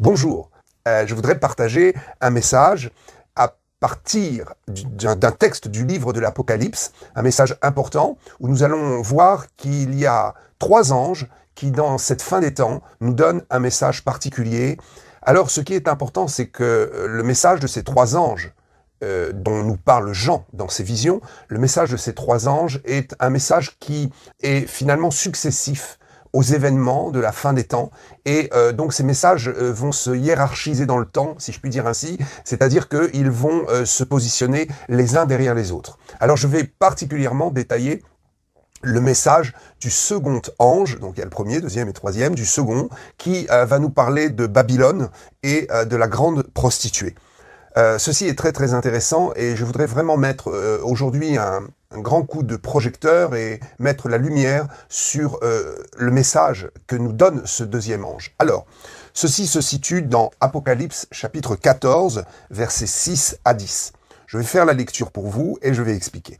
Bonjour, je voudrais partager un message à partir d'un texte du livre de l'Apocalypse, un message important où nous allons voir qu'il y a 3 anges qui, dans cette fin des temps, nous donnent un message particulier. Alors, ce qui est important, c'est que le message de ces 3 anges, dont nous parle Jean dans ses visions, le message de ces 3 anges est un message qui est finalement successif aux événements de la fin des temps. Et donc ces messages vont se hiérarchiser dans le temps, si je puis dire ainsi, c'est-à-dire qu'ils vont se positionner les uns derrière les autres. Alors je vais particulièrement détailler le message du second ange, donc il y a le premier, deuxième et troisième, du second, qui va nous parler de Babylone et de la grande prostituée. Ceci est très très intéressant et je voudrais vraiment mettre aujourd'hui un grand coup de projecteur et mettre la lumière sur le message que nous donne ce deuxième ange. Alors, ceci se situe dans Apocalypse chapitre 14, versets 6 à 10. Je vais faire la lecture pour vous et je vais expliquer.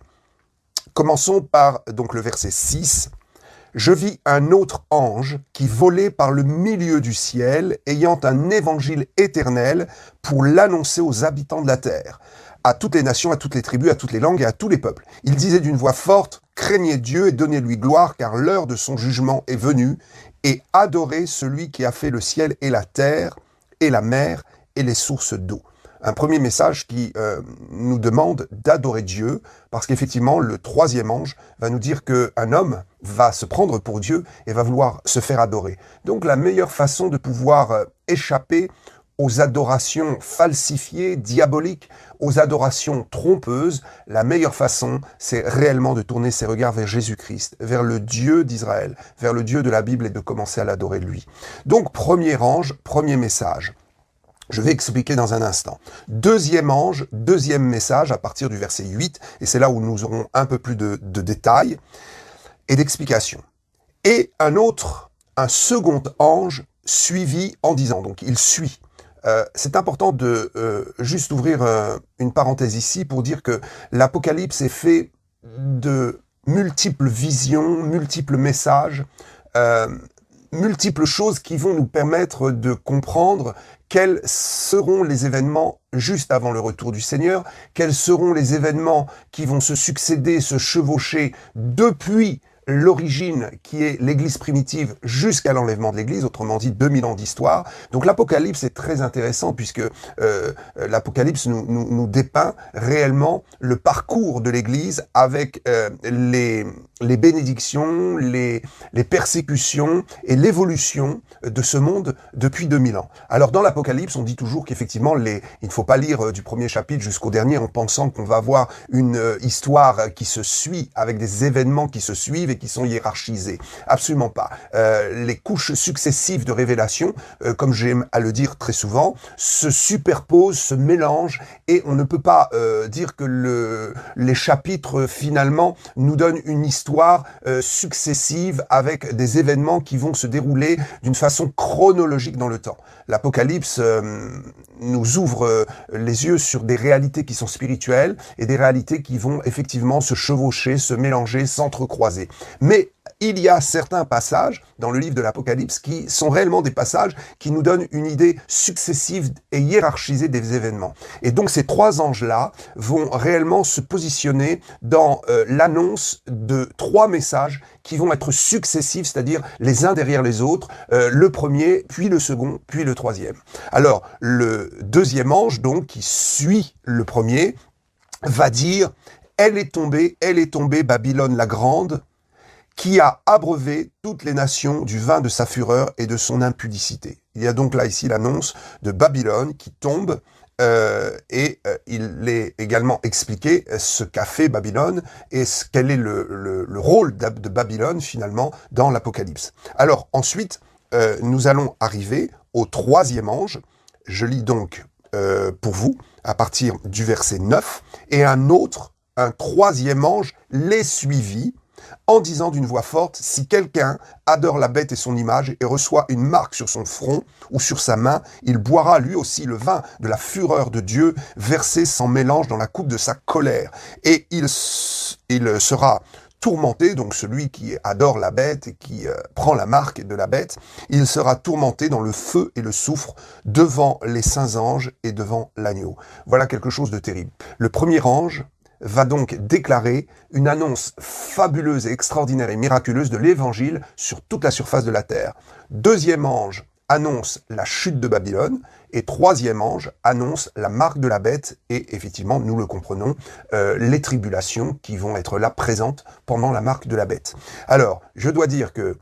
Commençons par donc le verset 6. Je vis un autre ange qui volait par le milieu du ciel, ayant un évangile éternel pour l'annoncer aux habitants de la terre, à toutes les nations, à toutes les tribus, à toutes les langues et à tous les peuples. Il disait d'une voix forte, « Craignez Dieu et donnez-lui gloire, car l'heure de son jugement est venue, et adorez celui qui a fait le ciel et la terre, et la mer, et les sources d'eau. » Un premier message qui nous demande d'adorer Dieu, parce qu'effectivement, le troisième ange va nous dire qu'un homme va se prendre pour Dieu et va vouloir se faire adorer. Donc la meilleure façon de pouvoir échapper aux adorations falsifiées, diaboliques, aux adorations trompeuses, la meilleure façon, c'est réellement de tourner ses regards vers Jésus-Christ, vers le Dieu d'Israël, vers le Dieu de la Bible et de commencer à l'adorer lui. Donc premier ange, premier message. Je vais expliquer dans un instant. Deuxième ange, deuxième message à partir du verset 8, et c'est là où nous aurons un peu plus de détails et d'explications. Et un second ange suivi en disant, donc il suit. C'est important de juste ouvrir une parenthèse ici pour dire que l'Apocalypse est fait de multiples visions, multiples messages, multiples choses qui vont nous permettre de comprendre quels seront les événements juste avant le retour du Seigneur, quels seront les événements qui vont se succéder, se chevaucher depuis l'origine qui est l'Église primitive jusqu'à l'enlèvement de l'Église, autrement dit 2000 ans d'histoire. Donc l'Apocalypse est très intéressant puisque l'Apocalypse nous dépeint réellement le parcours de l'Église avec les bénédictions, les persécutions et l'évolution de ce monde depuis 2000 ans. Alors dans l'Apocalypse, on dit toujours qu'effectivement, il ne faut pas lire du premier chapitre jusqu'au dernier en pensant qu'on va avoir une histoire qui se suit avec des événements qui se suivent et qui sont hiérarchisés. Absolument pas. Les couches successives de révélation, comme j'aime à le dire très souvent, se superposent, se mélangent et on ne peut pas dire que les chapitres finalement nous donnent une histoire successive avec des événements qui vont se dérouler d'une façon chronologique dans le temps. L'Apocalypse nous ouvre les yeux sur des réalités qui sont spirituelles et des réalités qui vont effectivement se chevaucher, se mélanger, s'entrecroiser. Mais il y a certains passages dans le livre de l'Apocalypse qui sont réellement des passages qui nous donnent une idée successive et hiérarchisée des événements. Et donc ces 3 anges-là vont réellement se positionner dans l'annonce de 3 messages qui vont être successifs, c'est-à-dire les uns derrière les autres, le premier, puis le second, puis le troisième. Alors le deuxième ange, donc, qui suit le premier, va dire « Elle est tombée, Babylone la grande, qui a abreuvé toutes les nations du vin de sa fureur et de son impudicité. » Il y a donc là ici l'annonce de Babylone qui tombe et il est également expliqué ce qu'a fait Babylone et quel est le rôle de Babylone finalement dans l'Apocalypse. Alors ensuite, nous allons arriver au troisième ange. Je lis donc pour vous à partir du verset 9. Et un troisième ange les suivit, en disant d'une voix forte, « Si quelqu'un adore la bête et son image et reçoit une marque sur son front ou sur sa main, il boira lui aussi le vin de la fureur de Dieu, versé sans mélange dans la coupe de sa colère. Et il sera tourmenté, donc celui qui adore la bête et qui prend la marque de la bête, il sera tourmenté dans le feu et le soufre devant les saints anges et devant l'agneau. Voilà quelque chose de terrible. Le premier ange va donc déclarer une annonce fabuleuse et extraordinaire et miraculeuse de l'évangile sur toute la surface de la terre. Deuxième ange annonce la chute de Babylone, et troisième ange annonce la marque de la bête, et effectivement, nous le comprenons, les tribulations qui vont être là présentes pendant la marque de la bête. Alors, je dois dire que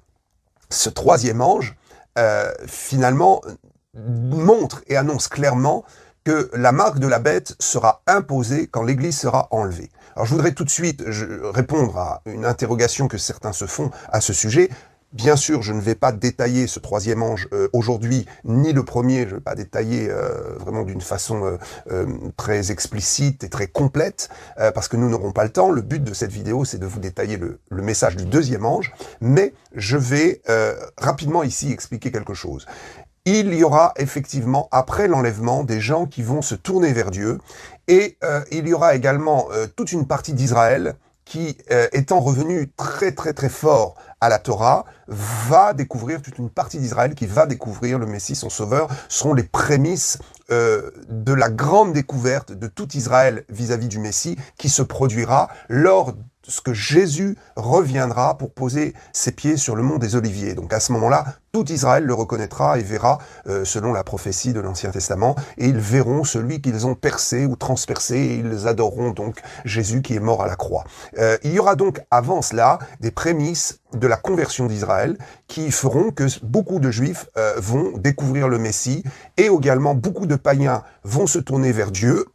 ce troisième ange, finalement, montre et annonce clairement que la marque de la bête sera imposée quand l'Église sera enlevée. Alors je voudrais tout de suite répondre à une interrogation que certains se font à ce sujet. Bien sûr, je ne vais pas détailler ce troisième ange aujourd'hui, ni le premier, je ne vais pas détailler vraiment d'une façon très explicite et très complète, parce que nous n'aurons pas le temps. Le but de cette vidéo, c'est de vous détailler le message du deuxième ange, mais je vais rapidement ici expliquer quelque chose. Il y aura effectivement, après l'enlèvement, des gens qui vont se tourner vers Dieu, et il y aura également toute une partie d'Israël qui, étant revenu très très très fort à la Torah, va découvrir, toute une partie d'Israël qui va découvrir le Messie, son Sauveur, seront les prémices de la grande découverte de tout Israël vis-à-vis du Messie, qui se produira lors que Jésus reviendra pour poser ses pieds sur le mont des Oliviers. Donc à ce moment-là, tout Israël le reconnaîtra et verra, selon la prophétie de l'Ancien Testament, et ils verront celui qu'ils ont percé ou transpercé, et ils adoreront donc Jésus qui est mort à la croix. Il y aura donc avant cela des prémices de la conversion d'Israël qui feront que beaucoup de Juifs vont découvrir le Messie, et également beaucoup de païens vont se tourner vers Dieu,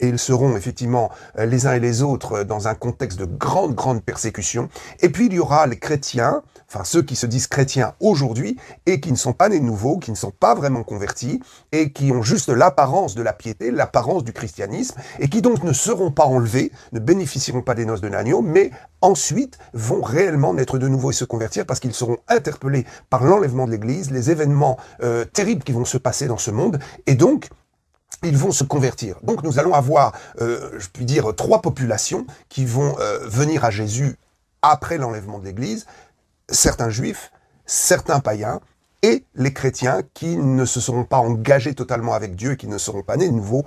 et ils seront effectivement les uns et les autres dans un contexte de grande persécution. Et puis il y aura les chrétiens, enfin ceux qui se disent chrétiens aujourd'hui, et qui ne sont pas nés de nouveau, qui ne sont pas vraiment convertis, et qui ont juste l'apparence de la piété, l'apparence du christianisme, et qui donc ne seront pas enlevés, ne bénéficieront pas des noces de l'agneau, mais ensuite vont réellement naître de nouveau et se convertir, parce qu'ils seront interpellés par l'enlèvement de l'Église, les événements terribles qui vont se passer dans ce monde, et donc ils vont se convertir. Donc nous allons avoir, je puis dire, trois populations qui vont venir à Jésus après l'enlèvement de l'Église: certains juifs, certains païens, et les chrétiens qui ne se seront pas engagés totalement avec Dieu, qui ne seront pas nés de nouveau,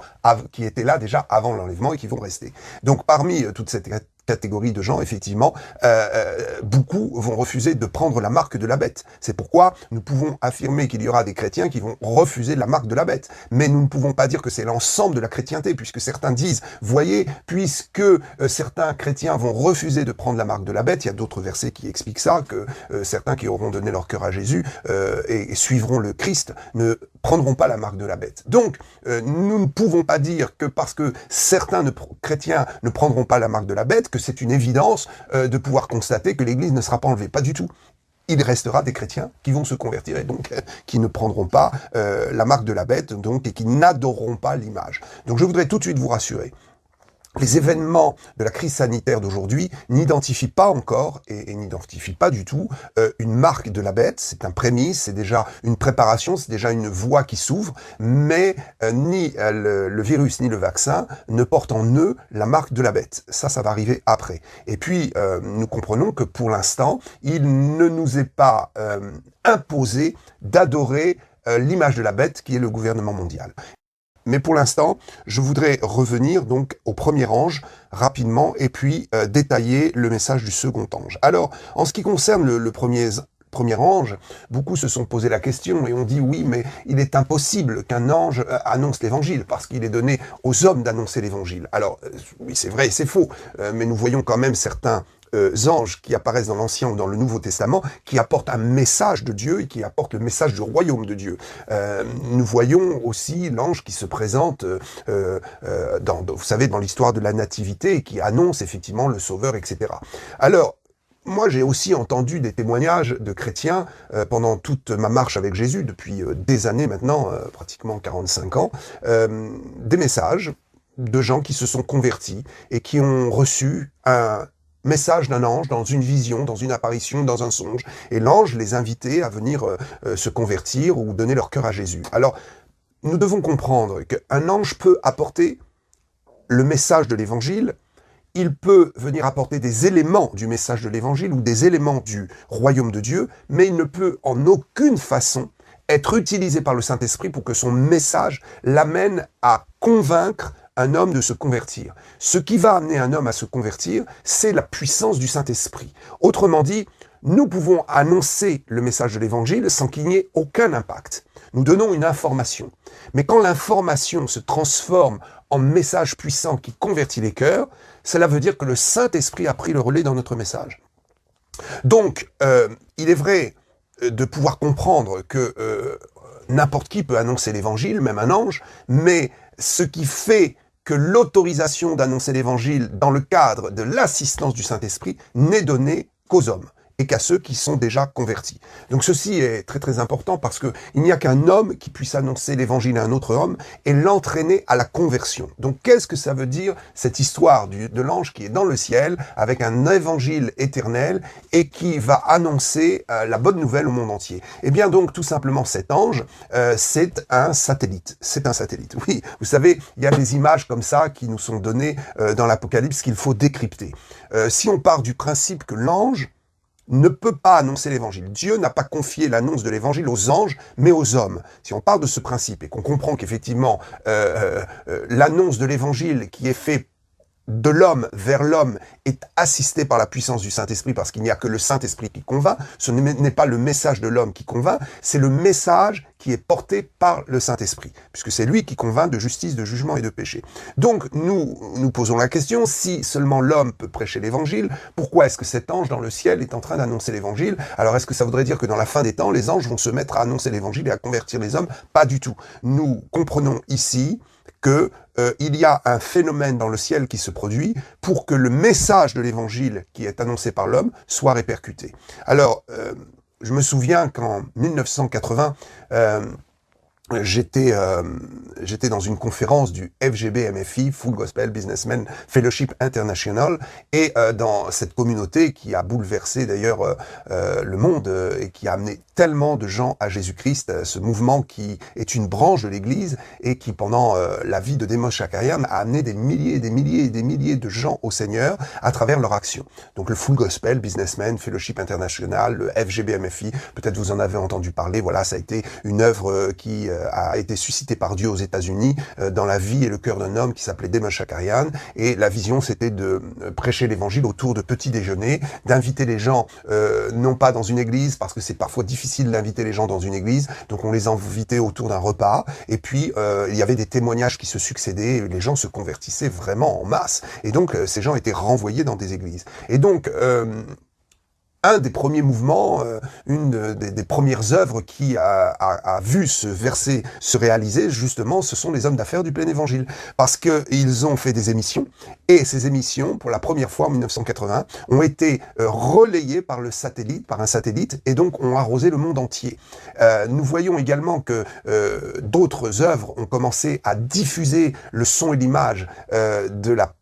qui étaient là déjà avant l'enlèvement et qui vont rester. Donc parmi toute cette catégorie de gens, effectivement, beaucoup vont refuser de prendre la marque de la bête. C'est pourquoi nous pouvons affirmer qu'il y aura des chrétiens qui vont refuser la marque de la bête. Mais nous ne pouvons pas dire que c'est l'ensemble de la chrétienté, puisque certains disent, voyez, puisque certains chrétiens vont refuser de prendre la marque de la bête, il y a d'autres versets qui expliquent ça, que certains qui auront donné leur cœur à Jésus et suivront le Christ ne prendront pas la marque de la bête. Donc, nous ne pouvons pas dire que parce que certains chrétiens ne prendront pas la marque de la bête, que c'est une évidence de pouvoir constater que l'Église ne sera pas enlevée. Pas du tout. Il restera des chrétiens qui vont se convertir et donc qui ne prendront pas la marque de la bête, donc, et qui n'adoreront pas l'image. Donc je voudrais tout de suite vous rassurer. Les événements de la crise sanitaire d'aujourd'hui n'identifient pas encore et n'identifient pas du tout une marque de la bête. C'est un prémisse, c'est déjà une préparation, c'est déjà une voie qui s'ouvre, mais ni le virus ni le vaccin ne portent en eux la marque de la bête. Ça va arriver après. Et puis, nous comprenons que pour l'instant, il ne nous est pas imposé d'adorer l'image de la bête qui est le gouvernement mondial. Mais pour l'instant, je voudrais revenir donc au premier ange rapidement et puis détailler le message du second ange. Alors, en ce qui concerne le premier ange, beaucoup se sont posé la question et ont dit oui, mais il est impossible qu'un ange annonce l'évangile parce qu'il est donné aux hommes d'annoncer l'évangile. Alors, oui, c'est vrai et c'est faux, mais nous voyons quand même certains anges qui apparaissent dans l'Ancien ou dans le Nouveau Testament, qui apportent un message de Dieu et qui apportent le message du royaume de Dieu. Nous voyons aussi l'ange qui se présente, vous savez, dans l'histoire de la Nativité, et qui annonce effectivement le Sauveur, etc. Alors, moi, j'ai aussi entendu des témoignages de chrétiens pendant toute ma marche avec Jésus, depuis des années maintenant, pratiquement 45 ans, des messages de gens qui se sont convertis et qui ont reçu un message d'un ange dans une vision, dans une apparition, dans un songe. Et l'ange les invitait à venir se convertir ou donner leur cœur à Jésus. Alors, nous devons comprendre qu'un ange peut apporter le message de l'évangile il peut venir apporter des éléments du message de l'évangile ou des éléments du royaume de Dieu, mais il ne peut en aucune façon être utilisé par le Saint-Esprit pour que son message l'amène à convaincre un homme de se convertir. Ce qui va amener un homme à se convertir, c'est la puissance du Saint-Esprit. Autrement dit, nous pouvons annoncer le message de l'évangile sans qu'il n'y ait aucun impact. Nous donnons une information. Mais quand l'information se transforme en message puissant qui convertit les cœurs, cela veut dire que le Saint-Esprit a pris le relais dans notre message. Donc, il est vrai de pouvoir comprendre que n'importe qui peut annoncer l'évangile, même un ange, mais ce qui fait que l'autorisation d'annoncer l'évangile dans le cadre de l'assistance du Saint-Esprit n'est donnée qu'aux hommes et qu'à ceux qui sont déjà convertis. Donc ceci est très très important parce que il n'y a qu'un homme qui puisse annoncer l'évangile à un autre homme et l'entraîner à la conversion. Donc qu'est-ce que ça veut dire cette histoire de l'ange qui est dans le ciel avec un évangile éternel et qui va annoncer la bonne nouvelle au monde entier? Eh bien donc tout simplement cet ange, c'est un satellite. C'est un satellite. Oui, vous savez, il y a des images comme ça qui nous sont données dans l'Apocalypse qu'il faut décrypter. Si on part du principe que l'ange ne peut pas annoncer l'évangile. Dieu n'a pas confié l'annonce de l'évangile aux anges, mais aux hommes. Si on part de ce principe et qu'on comprend qu'effectivement l'annonce de l'évangile qui est faite de l'homme vers l'homme est assisté par la puissance du Saint-Esprit parce qu'il n'y a que le Saint-Esprit qui convainc. Ce n'est pas le message de l'homme qui convainc, c'est le message qui est porté par le Saint-Esprit, puisque c'est lui qui convainc de justice, de jugement et de péché. Donc nous posons la question, si seulement l'homme peut prêcher l'évangile, pourquoi est-ce que cet ange dans le ciel est en train d'annoncer l'évangile? Alors est-ce que ça voudrait dire que dans la fin des temps, les anges vont se mettre à annoncer l'évangile et à convertir les hommes? Pas du tout. Nous comprenons ici que il y a un phénomène dans le ciel qui se produit pour que le message de l'évangile qui est annoncé par l'homme soit répercuté. Alors, je me souviens qu'en 1980, j'étais dans une conférence du FGB-MFI, Full Gospel Businessmen Fellowship International, et dans cette communauté qui a bouleversé d'ailleurs le monde et qui a amené tellement de gens à Jésus-Christ, ce mouvement qui est une branche de l'Église et qui pendant la vie de Demos Shakarian a amené des milliers et des milliers et des milliers de gens au Seigneur à travers leur action. Donc le Full Gospel Businessmen Fellowship International, le FGB-MFI, peut-être vous en avez entendu parler, voilà, ça a été une œuvre qui a été suscité par Dieu aux États-Unis dans la vie et le cœur d'un homme qui s'appelait Demos Shakarian, et la vision c'était de prêcher l'évangile autour de petits déjeuners, d'inviter les gens non pas dans une église parce que c'est parfois difficile d'inviter les gens dans une église, donc on les invitait autour d'un repas, et puis il y avait des témoignages qui se succédaient, et les gens se convertissaient vraiment en masse, et donc ces gens étaient renvoyés dans des églises. Et donc un des premiers mouvements, une des premières œuvres qui a vu ce verset se réaliser, justement, ce sont les hommes d'affaires du plein évangile. Parce qu'ils ont fait des émissions, et ces émissions, pour la première fois en 1980, ont été relayées par un satellite, et donc ont arrosé le monde entier. Nous voyons également que d'autres œuvres ont commencé à diffuser le son et l'image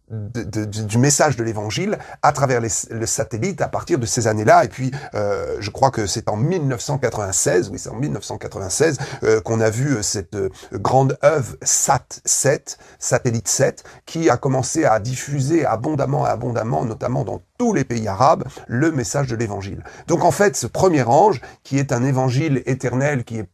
du message de l'évangile à travers le satellite à partir de ces années-là. Et puis, je crois que c'est en 1996, oui, c'est en 1996 qu'on a vu cette grande œuvre SAT-7, Satellite 7, qui a commencé à diffuser abondamment, notamment dans tous les pays arabes, le message de l'évangile. Donc en fait, ce premier ange, qui est un évangile éternel, qui est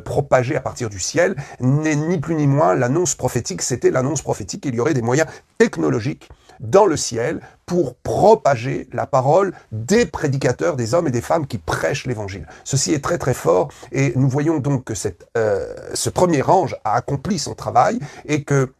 propagé à partir du ciel, n'est ni plus ni moins l'annonce prophétique. C'était l'annonce prophétique qu'il y aurait des moyens technologiques dans le ciel pour propager la parole des prédicateurs, des hommes et des femmes qui prêchent l'évangile. Ceci est très très fort, et nous voyons donc que ce premier ange a accompli son travail, et que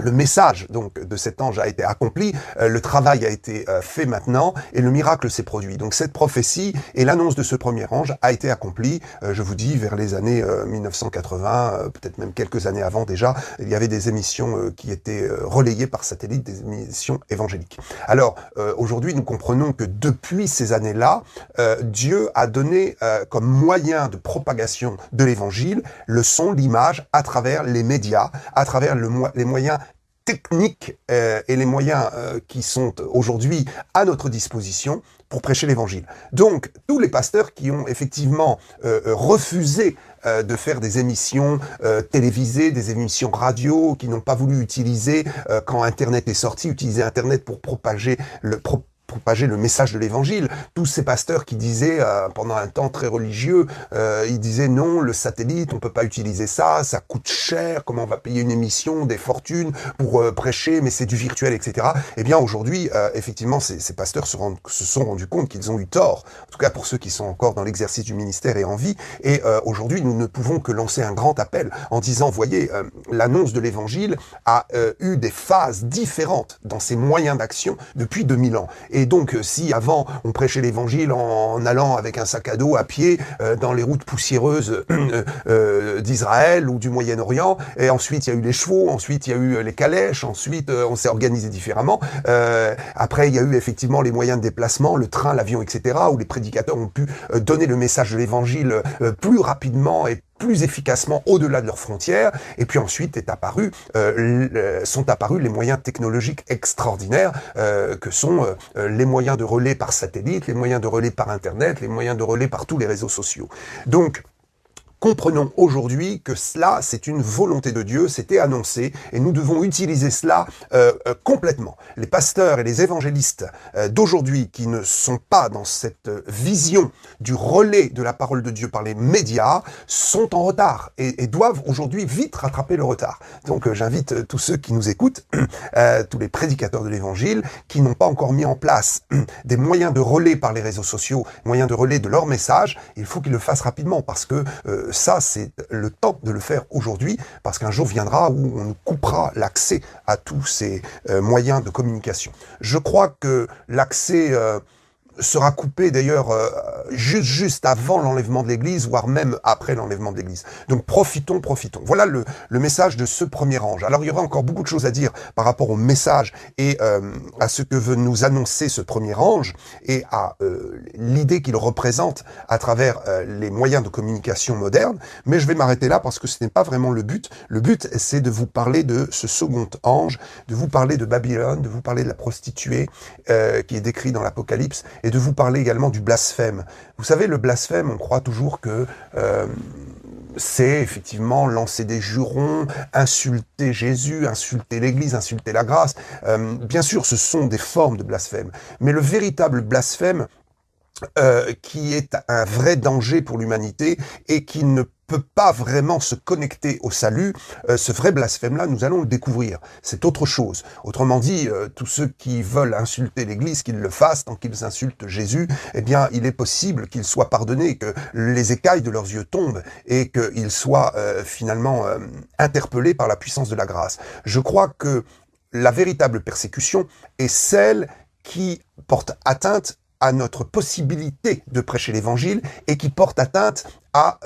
le message donc de cet ange a été accompli, le travail a été fait maintenant, et le miracle s'est produit. Donc cette prophétie et l'annonce de ce premier ange a été accomplie, je vous dis, vers les années 1980, peut-être même quelques années avant déjà, il y avait des émissions qui étaient relayées par satellite, des émissions évangéliques. Alors aujourd'hui, nous comprenons que depuis ces années-là, Dieu a donné comme moyen de propagation de l'évangile le son, l'image, à travers les médias, à travers les moyens techniques et les moyens qui sont aujourd'hui à notre disposition pour prêcher l'évangile. Donc, tous les pasteurs qui ont effectivement refusé de faire des émissions télévisées, des émissions radio, qui n'ont pas voulu utiliser, quand Internet est sorti, utiliser Internet pour propager le message de l'évangile. Tous ces pasteurs qui disaient, pendant un temps très religieux, ils disaient non, le satellite, on peut pas utiliser ça, ça coûte cher, comment on va payer une émission, des fortunes pour prêcher, mais c'est du virtuel, etc. Eh bien, aujourd'hui, effectivement, ces pasteurs se sont rendus compte qu'ils ont eu tort, en tout cas pour ceux qui sont encore dans l'exercice du ministère et en vie, et aujourd'hui, nous ne pouvons que lancer un grand appel en disant, voyez, l'annonce de l'évangile a eu des phases différentes dans ses moyens d'action depuis 2000 ans. Et donc, si avant, on prêchait l'évangile en allant avec un sac à dos à pied dans les routes poussiéreuses d'Israël ou du Moyen-Orient, et ensuite il y a eu les chevaux, ensuite il y a eu les calèches, ensuite on s'est organisé différemment. Après, il y a eu effectivement les moyens de déplacement, le train, l'avion, etc., où les prédicateurs ont pu donner le message de l'évangile plus rapidement et plus efficacement au-delà de leurs frontières. Et puis ensuite sont apparus les moyens technologiques extraordinaires que sont les moyens de relais par satellite, les moyens de relais par Internet, les moyens de relais par tous les réseaux sociaux. Donc, comprenons aujourd'hui que cela, c'est une volonté de Dieu, c'était annoncé, et nous devons utiliser cela complètement. Les pasteurs et les évangélistes d'aujourd'hui qui ne sont pas dans cette vision du relais de la parole de Dieu par les médias sont en retard et doivent aujourd'hui vite rattraper le retard. Donc j'invite tous ceux qui nous écoutent, tous les prédicateurs de l'évangile, qui n'ont pas encore mis en place des moyens de relais par les réseaux sociaux, moyens de relais de leur message, il faut qu'ils le fassent rapidement parce que ça, c'est le temps de le faire aujourd'hui, parce qu'un jour viendra où on nous coupera l'accès à tous ces moyens de communication. Je crois que l'accès sera coupé d'ailleurs juste avant l'enlèvement de l'Église, voire même après l'enlèvement de l'Église. Donc profitons. Voilà le message de ce premier ange. Alors il y aura encore beaucoup de choses à dire par rapport au message et à ce que veut nous annoncer ce premier ange et à l'idée qu'il représente à travers les moyens de communication modernes. Mais je vais m'arrêter là parce que ce n'est pas vraiment le but. Le but, c'est de vous parler de ce second ange, de vous parler de Babylone, de vous parler de la prostituée qui est décrite dans l'Apocalypse, et de vous parler également du blasphème. Vous savez, le blasphème, on croit toujours que c'est effectivement lancer des jurons, insulter Jésus, insulter l'Église, insulter la grâce. Bien sûr, ce sont des formes de blasphème. Mais le véritable blasphème, qui est un vrai danger pour l'humanité et qui ne peut pas vraiment se connecter au salut, ce vrai blasphème-là, nous allons le découvrir. C'est autre chose. Autrement dit, tous ceux qui veulent insulter l'Église, qu'ils le fassent tant qu'ils insultent Jésus, eh bien, il est possible qu'ils soient pardonnés, que les écailles de leurs yeux tombent et qu'ils soient finalement interpellés par la puissance de la grâce. Je crois que la véritable persécution est celle qui porte atteinte à notre possibilité de prêcher l'évangile et qui porte atteinte à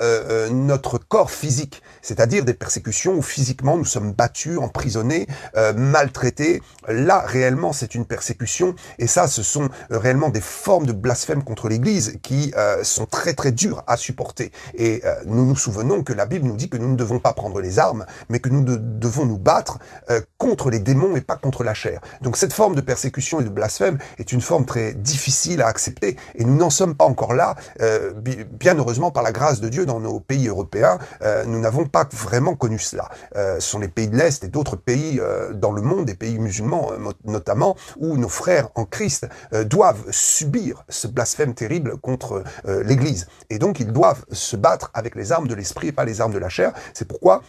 notre corps physique, c'est-à-dire des persécutions où physiquement nous sommes battus, emprisonnés, maltraités. Là, réellement, c'est une persécution et ça, ce sont réellement des formes de blasphème contre l'Église qui sont très très dures à supporter. Et nous nous souvenons que la Bible nous dit que nous ne devons pas prendre les armes, mais que nous devons nous battre contre les démons et pas contre la chair. Donc cette forme de persécution et de blasphème est une forme très difficile à accepter et nous n'en sommes pas encore là, bien heureusement par la grâce de Dieu dans nos pays européens, nous n'avons pas vraiment connu cela. Ce sont les pays de l'Est et d'autres pays dans le monde, des pays musulmans notamment, où nos frères en Christ doivent subir ce blasphème terrible contre l'Église. Et donc ils doivent se battre avec les armes de l'esprit et pas les armes de la chair. C'est pourquoi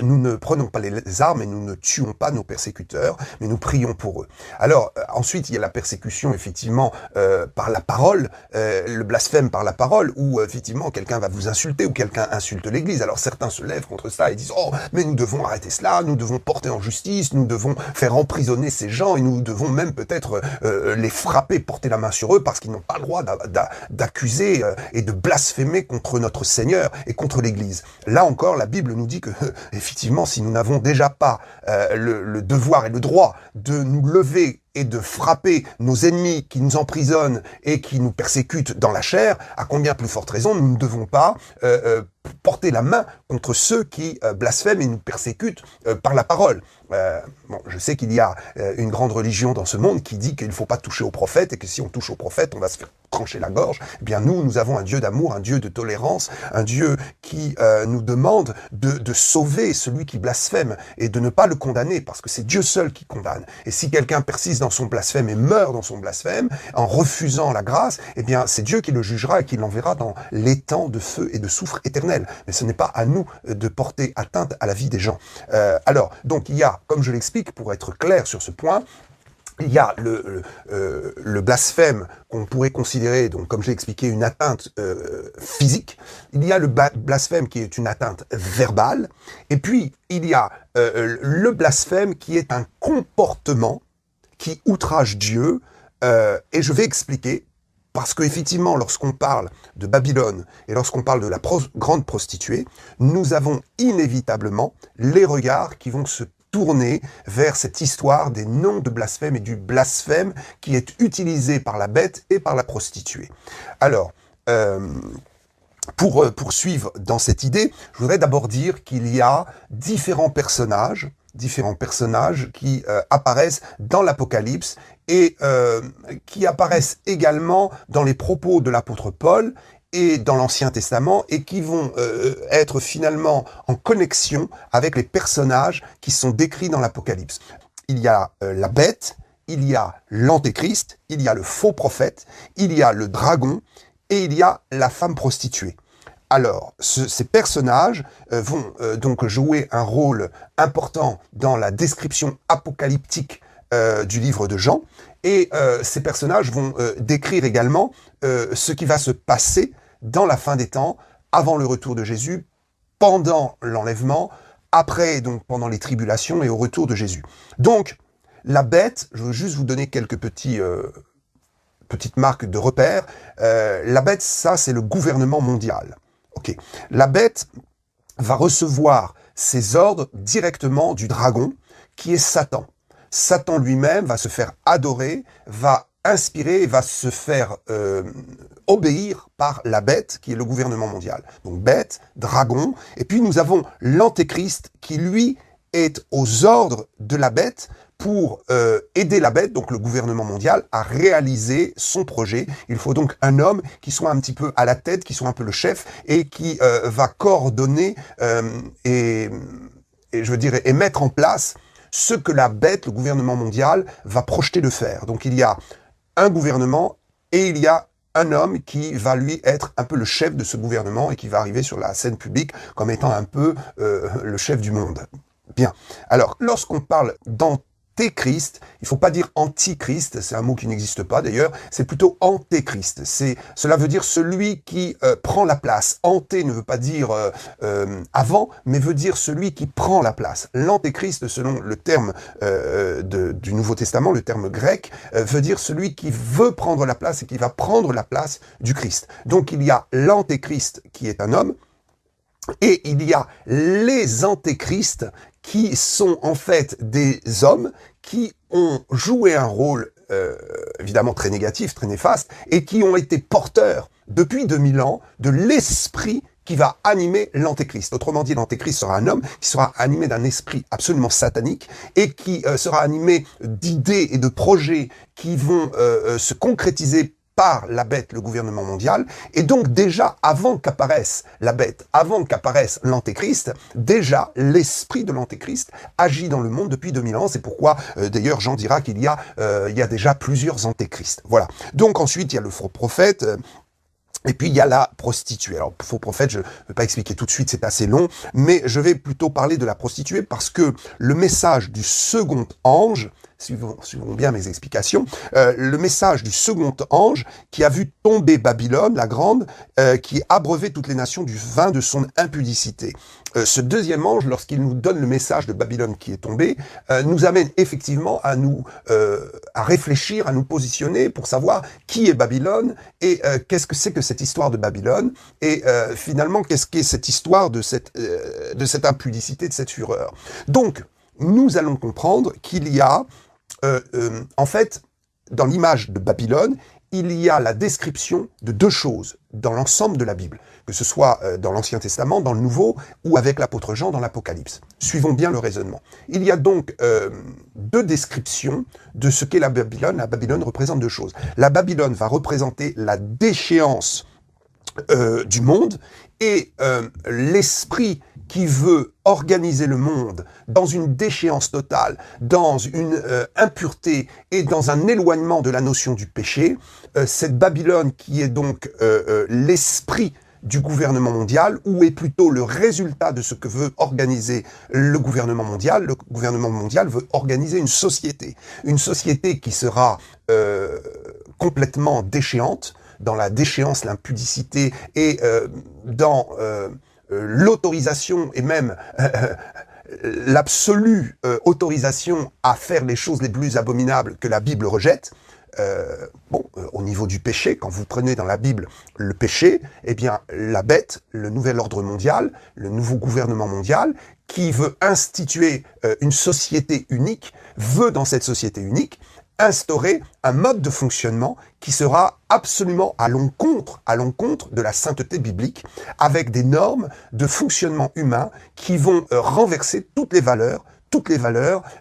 nous ne prenons pas les armes et nous ne tuons pas nos persécuteurs, mais nous prions pour eux. Alors, ensuite, il y a la persécution, effectivement, par la parole, le blasphème par la parole, où, effectivement, quelqu'un va vous insulter ou quelqu'un insulte l'Église. Alors, certains se lèvent contre ça et disent « Oh, mais nous devons arrêter cela, nous devons porter en justice, nous devons faire emprisonner ces gens et nous devons même peut-être les frapper, porter la main sur eux parce qu'ils n'ont pas le droit d'accuser et de blasphémer contre notre Seigneur et contre l'Église. » Là encore, la Bible nous dit que effectivement, si nous n'avons déjà pas le devoir et le droit de nous lever et de frapper nos ennemis qui nous emprisonnent et qui nous persécutent dans la chair, à combien plus forte raison nous ne devons pas porter la main contre ceux qui blasphèment et nous persécutent par la parole. Bon, je sais qu'il y a une grande religion dans ce monde qui dit qu'il ne faut pas toucher aux prophètes et que si on touche aux prophètes, on va se faire trancher la gorge. Eh bien, nous avons un Dieu d'amour, un Dieu de tolérance, un Dieu qui nous demande de sauver celui qui blasphème et de ne pas le condamner, parce que c'est Dieu seul qui condamne. Et si quelqu'un persiste dans son blasphème et meurt dans son blasphème, en refusant la grâce, eh bien, c'est Dieu qui le jugera et qui l'enverra dans l'étang de feu et de soufre éternel. Mais ce n'est pas à nous de porter atteinte à la vie des gens. Alors, donc, il y a, comme je l'explique, pour être clair sur ce point, il y a le blasphème qu'on pourrait considérer, donc comme j'ai expliqué, une atteinte physique. Il y a le blasphème qui est une atteinte verbale. Et puis, il y a le blasphème qui est un comportement qui outrage Dieu. Et je vais expliquer, parce qu'effectivement, lorsqu'on parle de Babylone et lorsqu'on parle de la grande prostituée, nous avons inévitablement les regards qui vont se tourner vers cette histoire des noms de blasphème et du blasphème qui est utilisé par la bête et par la prostituée. Alors, pour poursuivre dans cette idée, je voudrais d'abord dire qu'il y a différents personnages qui apparaissent dans l'Apocalypse et qui apparaissent également dans les propos de l'apôtre Paul et dans l'Ancien Testament, et qui vont être finalement en connexion avec les personnages qui sont décrits dans l'Apocalypse. Il y a la bête, il y a l'antéchrist, il y a le faux prophète, il y a le dragon, et il y a la femme prostituée. Alors, ces personnages vont donc jouer un rôle important dans la description apocalyptique du livre de Jean, et ces personnages vont décrire également ce qui va se passer dans la fin des temps, avant le retour de Jésus, pendant l'enlèvement, après, donc pendant les tribulations et au retour de Jésus. Donc, la bête, je veux juste vous donner quelques petites marques de repère. La bête, ça, c'est le gouvernement mondial. Ok. La bête va recevoir ses ordres directement du dragon, qui est Satan. Satan lui-même va se faire adorer, va inspirer, va se faire obéir par la bête, qui est le gouvernement mondial. Donc bête, dragon, et puis nous avons l'antéchrist, qui lui est aux ordres de la bête, pour aider la bête, donc le gouvernement mondial, à réaliser son projet. Il faut donc un homme qui soit un petit peu à la tête, qui soit un peu le chef, et qui va coordonner et je veux dire, et mettre en place ce que la bête, le gouvernement mondial, va projeter de faire. Donc il y a un gouvernement et il y a un homme qui va lui être un peu le chef de ce gouvernement et qui va arriver sur la scène publique comme étant un peu le chef du monde. Bien. Alors, lorsqu'on parle d'antéchrist, il ne faut pas dire antichrist, c'est un mot qui n'existe pas d'ailleurs, c'est plutôt antéchrist. Cela veut dire celui qui prend la place. Anté ne veut pas dire avant, mais veut dire celui qui prend la place. L'antéchrist, selon le terme du Nouveau Testament, le terme grec, veut dire celui qui veut prendre la place et qui va prendre la place du Christ. Donc il y a l'antéchrist qui est un homme, et il y a les antéchrists qui sont en fait des hommes qui ont joué un rôle évidemment très négatif, très néfaste, et qui ont été porteurs depuis 2000 ans de l'esprit qui va animer l'antéchrist. Autrement dit, l'antéchrist sera un homme qui sera animé d'un esprit absolument satanique et qui sera animé d'idées et de projets qui vont se concrétiser par la bête, le gouvernement mondial. Et donc déjà, avant qu'apparaisse la bête, avant qu'apparaisse l'antéchrist, déjà l'esprit de l'antéchrist agit dans le monde depuis 2000 ans. C'est pourquoi d'ailleurs Jean dira qu'il y a déjà plusieurs antéchrists. Voilà. Donc ensuite, il y a le faux prophète. Et puis, il y a la prostituée. Alors, faux prophète, je ne vais pas expliquer tout de suite, c'est assez long, mais je vais plutôt parler de la prostituée parce que le message du second ange, suivons bien mes explications, le message du second ange qui a vu tomber Babylone, la grande, qui abreuvait toutes les nations du vin de son impudicité. Ce deuxième ange, lorsqu'il nous donne le message de Babylone qui est tombée, nous amène effectivement à réfléchir, à nous positionner pour savoir qui est Babylone et qu'est-ce que c'est que cette histoire de Babylone et finalement qu'est-ce qu'est cette histoire de cette impudicité, de cette fureur. Donc, nous allons comprendre qu'il y a, en fait, dans l'image de Babylone, il y a la description de deux choses dans l'ensemble de la Bible, que ce soit dans l'Ancien Testament, dans le Nouveau, ou avec l'apôtre Jean dans l'Apocalypse. Suivons bien le raisonnement. Il y a donc deux descriptions de ce qu'est la Babylone. La Babylone représente deux choses. La Babylone va représenter la déchéance du monde et l'esprit qui veut organiser le monde dans une déchéance totale, dans une impureté et dans un éloignement de la notion du péché. Cette Babylone qui est donc l'esprit du gouvernement mondial, ou est plutôt le résultat de ce que veut organiser le gouvernement mondial. Le gouvernement mondial veut organiser une société qui sera complètement déchéante, dans la déchéance, l'impudicité et dans l'autorisation et même l'absolue autorisation à faire les choses les plus abominables que la Bible rejette. Au niveau du péché, quand vous prenez dans la Bible le péché, eh bien, la bête, le nouvel ordre mondial, le nouveau gouvernement mondial, qui veut instituer une société unique, veut dans cette société unique instaurer un mode de fonctionnement qui sera absolument à l'encontre de la sainteté biblique, avec des normes de fonctionnement humain qui vont renverser toutes les valeurs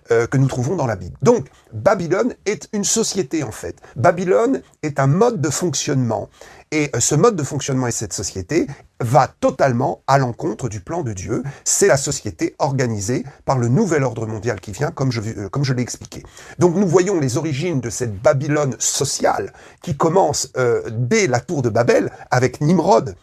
que nous trouvons dans la Bible. Donc, Babylone est une société, en fait. Babylone est un mode de fonctionnement. Et ce mode de fonctionnement et cette société va totalement à l'encontre du plan de Dieu. C'est la société organisée par le nouvel ordre mondial qui vient, comme je l'ai expliqué. Donc, nous voyons les origines de cette Babylone sociale qui commence dès la tour de Babel avec Nimrod,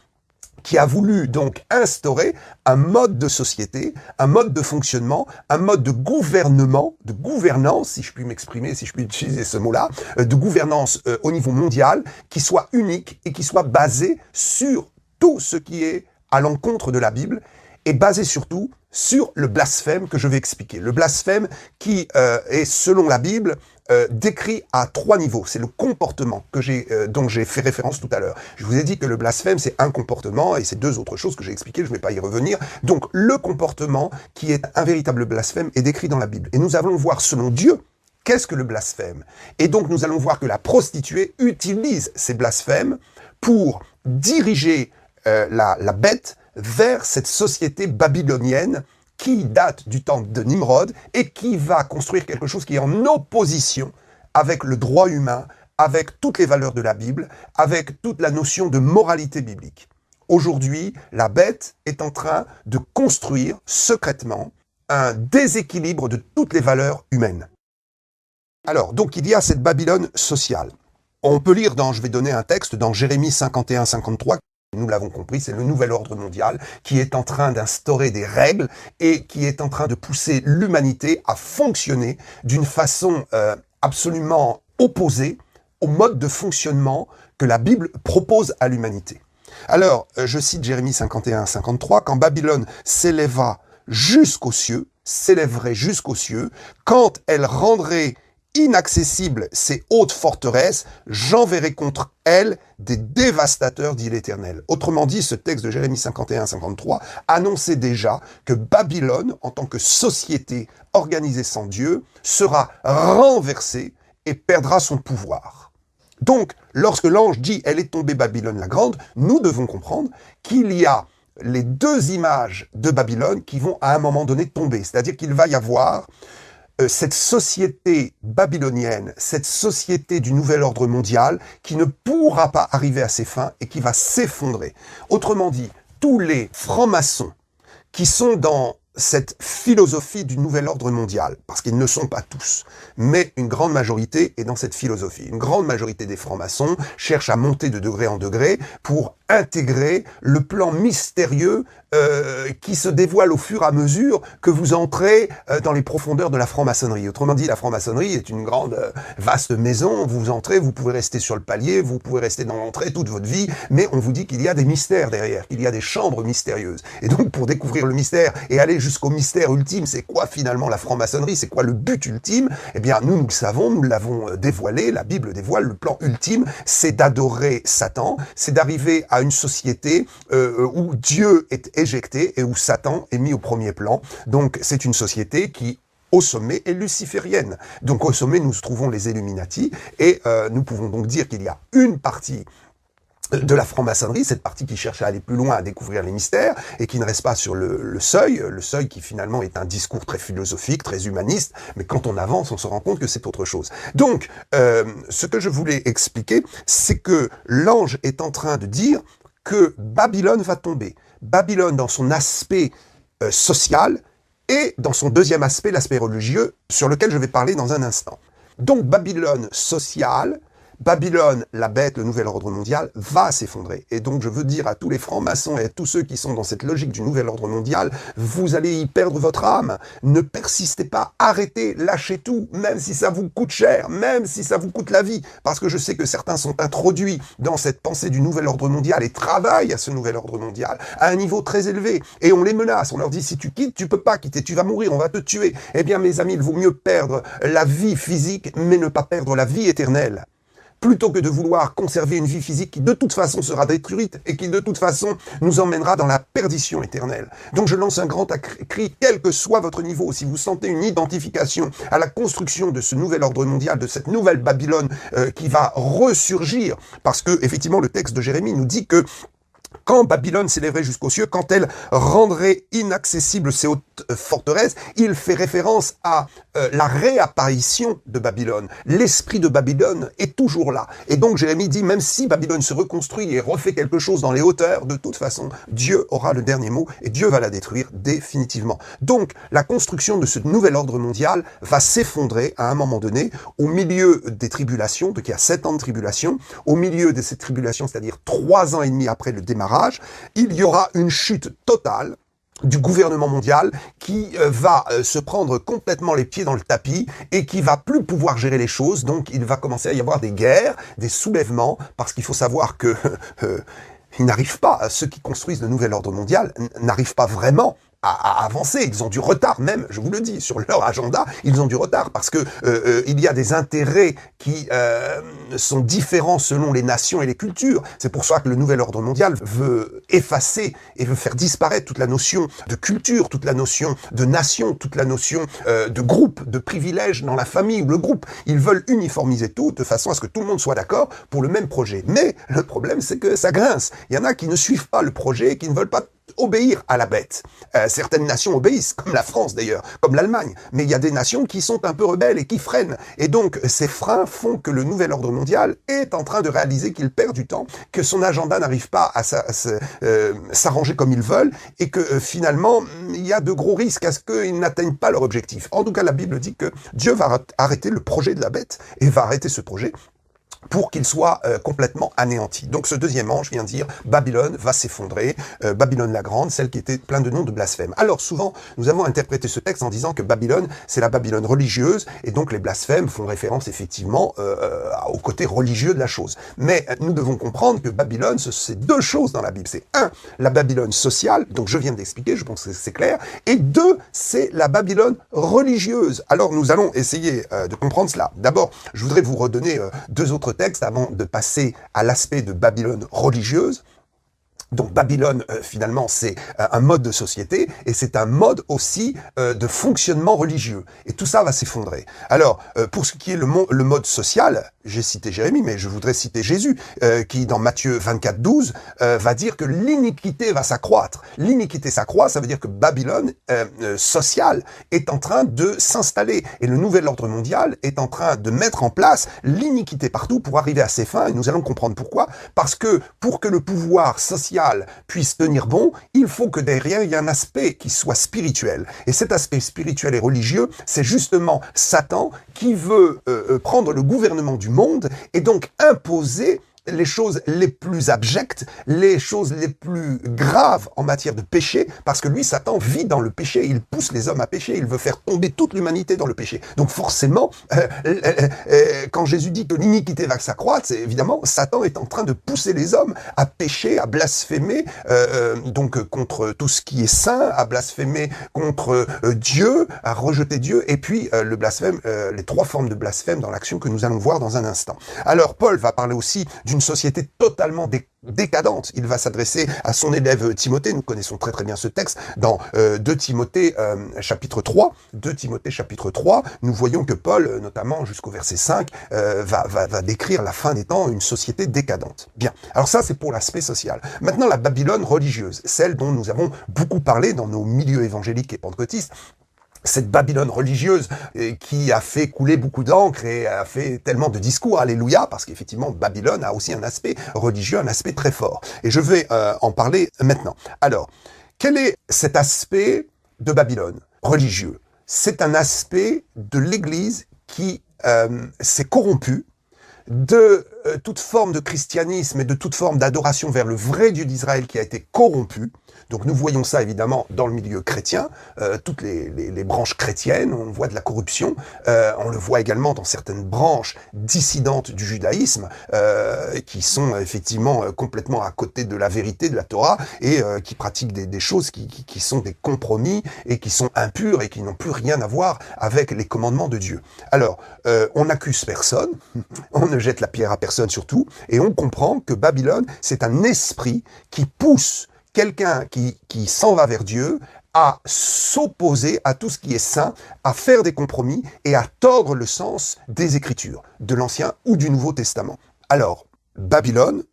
qui a voulu donc instaurer un mode de société, un mode de fonctionnement, un mode de gouvernement, de gouvernance, si je puis m'exprimer, si je puis utiliser ce mot-là, de gouvernance au niveau mondial, qui soit unique et qui soit basé sur tout ce qui est à l'encontre de la Bible, et basé surtout sur le blasphème que je vais expliquer. Le blasphème qui est, selon la Bible, décrit à trois niveaux. C'est le comportement dont j'ai fait référence tout à l'heure. Je vous ai dit que le blasphème, c'est un comportement, et c'est deux autres choses que j'ai expliquées, je ne vais pas y revenir. Donc, le comportement qui est un véritable blasphème est décrit dans la Bible. Et nous allons voir, selon Dieu, qu'est-ce que le blasphème? Et donc, nous allons voir que la prostituée utilise ces blasphèmes pour diriger la bête vers cette société babylonienne qui date du temps de Nimrod et qui va construire quelque chose qui est en opposition avec le droit humain, avec toutes les valeurs de la Bible, avec toute la notion de moralité biblique. Aujourd'hui, la bête est en train de construire secrètement un déséquilibre de toutes les valeurs humaines. Alors, donc il y a cette Babylone sociale. On peut lire je vais donner un texte dans Jérémie 51-53, nous l'avons compris, c'est le nouvel ordre mondial qui est en train d'instaurer des règles et qui est en train de pousser l'humanité à fonctionner d'une façon absolument opposée au mode de fonctionnement que la Bible propose à l'humanité. Alors, je cite Jérémie 51-53, « Quand Babylone s'élèverait jusqu'aux cieux, quand elle rendrait inaccessibles ces hautes forteresses, j'enverrai contre elles des dévastateurs, dit l'Éternel. » Autrement dit, ce texte de Jérémie 51-53 annonçait déjà que Babylone, en tant que société organisée sans Dieu, sera renversée et perdra son pouvoir. Donc, lorsque l'ange dit « Elle est tombée Babylone la grande », nous devons comprendre qu'il y a les deux images de Babylone qui vont à un moment donné tomber. C'est-à-dire qu'il va y avoir cette société babylonienne, cette société du nouvel ordre mondial qui ne pourra pas arriver à ses fins et qui va s'effondrer. Autrement dit, tous les francs-maçons qui sont dans cette philosophie du nouvel ordre mondial, parce qu'ils ne sont pas tous, mais une grande majorité est dans cette philosophie. Une grande majorité des francs-maçons cherchent à monter de degré en degré pour intégrer le plan mystérieux qui se dévoile au fur et à mesure que vous entrez dans les profondeurs de la franc-maçonnerie. Autrement dit, la franc-maçonnerie est une grande, vaste maison. Vous entrez, vous pouvez rester sur le palier, vous pouvez rester dans l'entrée toute votre vie, mais on vous dit qu'il y a des mystères derrière, qu'il y a des chambres mystérieuses. Et donc, pour découvrir le mystère et aller jusqu'au mystère ultime, c'est quoi finalement la franc-maçonnerie? C'est quoi le but ultime? Eh bien, nous le savons, nous l'avons dévoilé, la Bible dévoile le plan ultime, c'est d'adorer Satan, c'est d'arriver à une société où Dieu est éjecté et où Satan est mis au premier plan. Donc c'est une société qui au sommet est luciférienne. Donc au sommet, nous trouvons les Illuminati, et nous pouvons donc dire qu'il y a une partie de la franc-maçonnerie, cette partie qui cherche à aller plus loin, à découvrir les mystères, et qui ne reste pas sur le seuil qui finalement est un discours très philosophique, très humaniste, mais quand on avance, on se rend compte que c'est autre chose. Donc, ce que je voulais expliquer, c'est que l'ange est en train de dire que Babylone va tomber. Babylone dans son aspect social, et dans son deuxième aspect, l'aspect religieux, sur lequel je vais parler dans un instant. Donc, Babylone sociale, Babylone, la bête, le nouvel ordre mondial, va s'effondrer. Et donc, je veux dire à tous les francs-maçons et à tous ceux qui sont dans cette logique du nouvel ordre mondial, vous allez y perdre votre âme. Ne persistez pas, arrêtez, lâchez tout, même si ça vous coûte cher, même si ça vous coûte la vie. Parce que je sais que certains sont introduits dans cette pensée du nouvel ordre mondial et travaillent à ce nouvel ordre mondial à un niveau très élevé. Et on les menace, on leur dit, si tu quittes, tu peux pas quitter, tu vas mourir, on va te tuer. Eh bien, mes amis, il vaut mieux perdre la vie physique, mais ne pas perdre la vie éternelle, plutôt que de vouloir conserver une vie physique qui de toute façon sera détruite et qui de toute façon nous emmènera dans la perdition éternelle. Donc je lance un grand cri, quel que soit votre niveau, si vous sentez une identification à la construction de ce nouvel ordre mondial, de cette nouvelle Babylone qui va ressurgir, parce que effectivement le texte de Jérémie nous dit que quand Babylone s'élèverait jusqu'aux cieux, quand elle rendrait inaccessibles ces hautes forteresses, il fait référence à la réapparition de Babylone. L'esprit de Babylone est toujours là. Et donc Jérémie dit, même si Babylone se reconstruit et refait quelque chose dans les hauteurs, de toute façon, Dieu aura le dernier mot et Dieu va la détruire définitivement. Donc la construction de ce nouvel ordre mondial va s'effondrer à un moment donné, au milieu des tribulations, donc il y a 7 ans de tribulation, au milieu de cette tribulation, c'est-à-dire 3 ans et demi après le démarrage, il y aura une chute totale du gouvernement mondial qui va se prendre complètement les pieds dans le tapis et qui va plus pouvoir gérer les choses. Donc il va commencer à y avoir des guerres, des soulèvements, parce qu'il faut savoir que ils n'arrivent pas, ceux qui construisent le nouvel ordre mondial n'arrivent pas vraiment à avancer. Ils ont du retard même, je vous le dis, sur leur agenda, ils ont du retard parce que il y a des intérêts qui sont différents selon les nations et les cultures. C'est pour ça que le nouvel ordre mondial veut effacer et veut faire disparaître toute la notion de culture, toute la notion de nation, toute la notion de groupe, de privilège dans la famille ou le groupe. Ils veulent uniformiser tout de façon à ce que tout le monde soit d'accord pour le même projet. Mais le problème, c'est que ça grince. Il y en a qui ne suivent pas le projet, qui ne veulent pas obéir à la bête. Certaines nations obéissent, comme la France d'ailleurs, comme l'Allemagne, mais il y a des nations qui sont un peu rebelles et qui freinent. Et donc ces freins font que le nouvel ordre mondial est en train de réaliser qu'il perd du temps, que son agenda n'arrive pas à s'arranger comme ils veulent, et que finalement il y a de gros risques à ce qu'ils n'atteignent pas leur objectif. En tout cas, la Bible dit que Dieu va arrêter le projet de la bête, et va arrêter ce projet pour qu'il soit complètement anéanti. Donc ce deuxième ange vient dire, Babylone va s'effondrer, Babylone la grande, celle qui était plein de noms de blasphème. Alors souvent, nous avons interprété ce texte en disant que Babylone, c'est la Babylone religieuse, et donc les blasphèmes font référence effectivement au côté religieux de la chose. Mais nous devons comprendre que Babylone, c'est 2 choses dans la Bible. C'est 1, la Babylone sociale, donc je viens d'expliquer, je pense que c'est clair, et 2, c'est la Babylone religieuse. Alors nous allons essayer de comprendre cela. D'abord, je voudrais vous redonner 2 autres texte avant de passer à l'aspect de Babylone religieuse. Donc Babylone, finalement, c'est un mode de société et c'est un mode aussi de fonctionnement religieux. Et tout ça va s'effondrer. Alors, pour ce qui est le mode social, j'ai cité Jérémie, mais je voudrais citer Jésus, qui, dans Matthieu 24, 12, va dire que l'iniquité va s'accroître. L'iniquité s'accroît, ça veut dire que Babylone sociale est en train de s'installer. Et le nouvel ordre mondial est en train de mettre en place l'iniquité partout pour arriver à ses fins. Et nous allons comprendre pourquoi. Parce que pour que le pouvoir social puisse tenir bon, il faut que derrière, il y ait un aspect qui soit spirituel. Et cet aspect spirituel et religieux, c'est justement Satan qui veut prendre le gouvernement du monde et donc imposer les choses les plus abjectes, les choses les plus graves en matière de péché, parce que lui, Satan, vit dans le péché, il pousse les hommes à pécher, il veut faire tomber toute l'humanité dans le péché. Donc forcément, quand Jésus dit que l'iniquité va s'accroître, c'est évidemment, Satan est en train de pousser les hommes à pécher, à blasphémer, donc contre tout ce qui est saint, à blasphémer contre Dieu, à rejeter Dieu, et puis le blasphème, les 3 formes de blasphème dans l'action que nous allons voir dans un instant. Alors Paul va parler aussi du d'une société totalement décadente. Il va s'adresser à son élève Timothée. Nous connaissons très très bien ce texte dans 2 Timothée chapitre 3. 2 Timothée chapitre 3, nous voyons que Paul, notamment jusqu'au verset 5, va décrire la fin des temps, une société décadente. Bien, alors ça c'est pour l'aspect social. Maintenant la Babylone religieuse, celle dont nous avons beaucoup parlé dans nos milieux évangéliques et pentecôtistes, cette Babylone religieuse qui a fait couler beaucoup d'encre et a fait tellement de discours, alléluia, parce qu'effectivement Babylone a aussi un aspect religieux, un aspect très fort. Et je vais en parler maintenant. Alors, quel est cet aspect de Babylone religieux? C'est un aspect de l'Église qui s'est corrompue de toute forme de christianisme et de toute forme d'adoration vers le vrai Dieu d'Israël qui a été corrompu. Donc nous voyons ça évidemment dans le milieu chrétien, toutes les branches chrétiennes, on voit de la corruption, on le voit également dans certaines branches dissidentes du judaïsme, qui sont effectivement complètement à côté de la vérité de la Torah, et qui pratiquent des choses qui sont des compromis, et qui sont impures, et qui n'ont plus rien à voir avec les commandements de Dieu. Alors, on n'accuse personne, on ne jette la pierre à personne surtout, et on comprend que Babylone, c'est un esprit qui pousse quelqu'un qui s'en va vers Dieu à s'opposer à tout ce qui est saint, à faire des compromis et à tordre le sens des Écritures, de l'Ancien ou du Nouveau Testament. Alors, Babylone,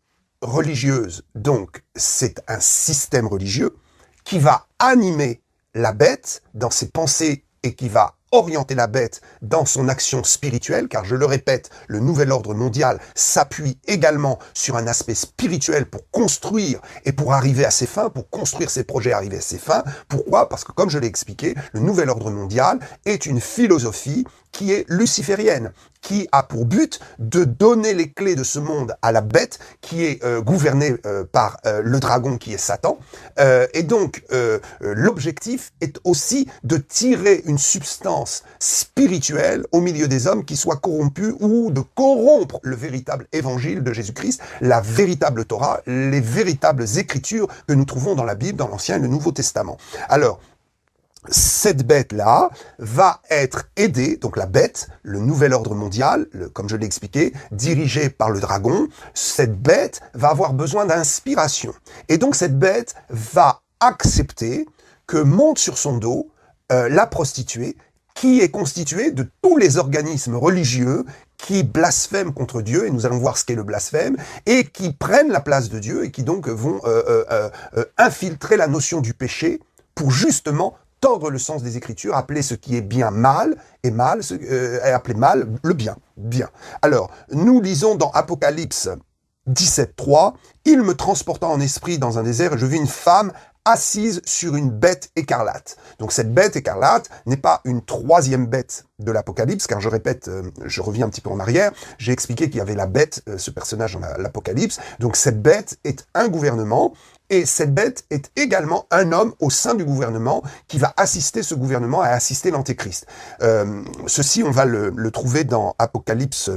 religieuse, donc c'est un système religieux qui va animer la bête dans ses pensées et qui va orienter la bête dans son action spirituelle, car je le répète, le nouvel ordre mondial s'appuie également sur un aspect spirituel pour construire et pour arriver à ses fins, pour construire ses projets et arriver à ses fins. Pourquoi? Parce que comme je l'ai expliqué, le nouvel ordre mondial est une philosophie qui est luciférienne, qui a pour but de donner les clés de ce monde à la bête qui est gouvernée par le dragon qui est Satan. Et donc, l'objectif est aussi de tirer une substance spirituelle au milieu des hommes qui soit corrompue ou de corrompre le véritable évangile de Jésus-Christ, la véritable Torah, les véritables écritures que nous trouvons dans la Bible, dans l'Ancien et le Nouveau Testament. Alors, cette bête-là va être aidée, donc la bête, le nouvel ordre mondial, comme je l'ai expliqué, dirigé par le dragon, cette bête va avoir besoin d'inspiration. Et donc cette bête va accepter que monte sur son dos la prostituée, qui est constituée de tous les organismes religieux qui blasphèment contre Dieu, et nous allons voir ce qu'est le blasphème, et qui prennent la place de Dieu, et qui donc vont infiltrer la notion du péché pour justement tordre le sens des Écritures, appeler ce qui est bien mal, et mal, appeler mal le bien. Bien. Alors, nous lisons dans Apocalypse 17.3, « Il me transporta en esprit dans un désert, et je vis une femme assise sur une bête écarlate. » Donc cette bête écarlate n'est pas une troisième bête de l'Apocalypse, car je répète, je reviens un petit peu en arrière, j'ai expliqué qu'il y avait la bête, ce personnage dans l'Apocalypse, donc cette bête est un gouvernement, et cette bête est également un homme au sein du gouvernement qui va assister ce gouvernement à assister l'Antéchrist. Ceci, on va le trouver dans Apocalypse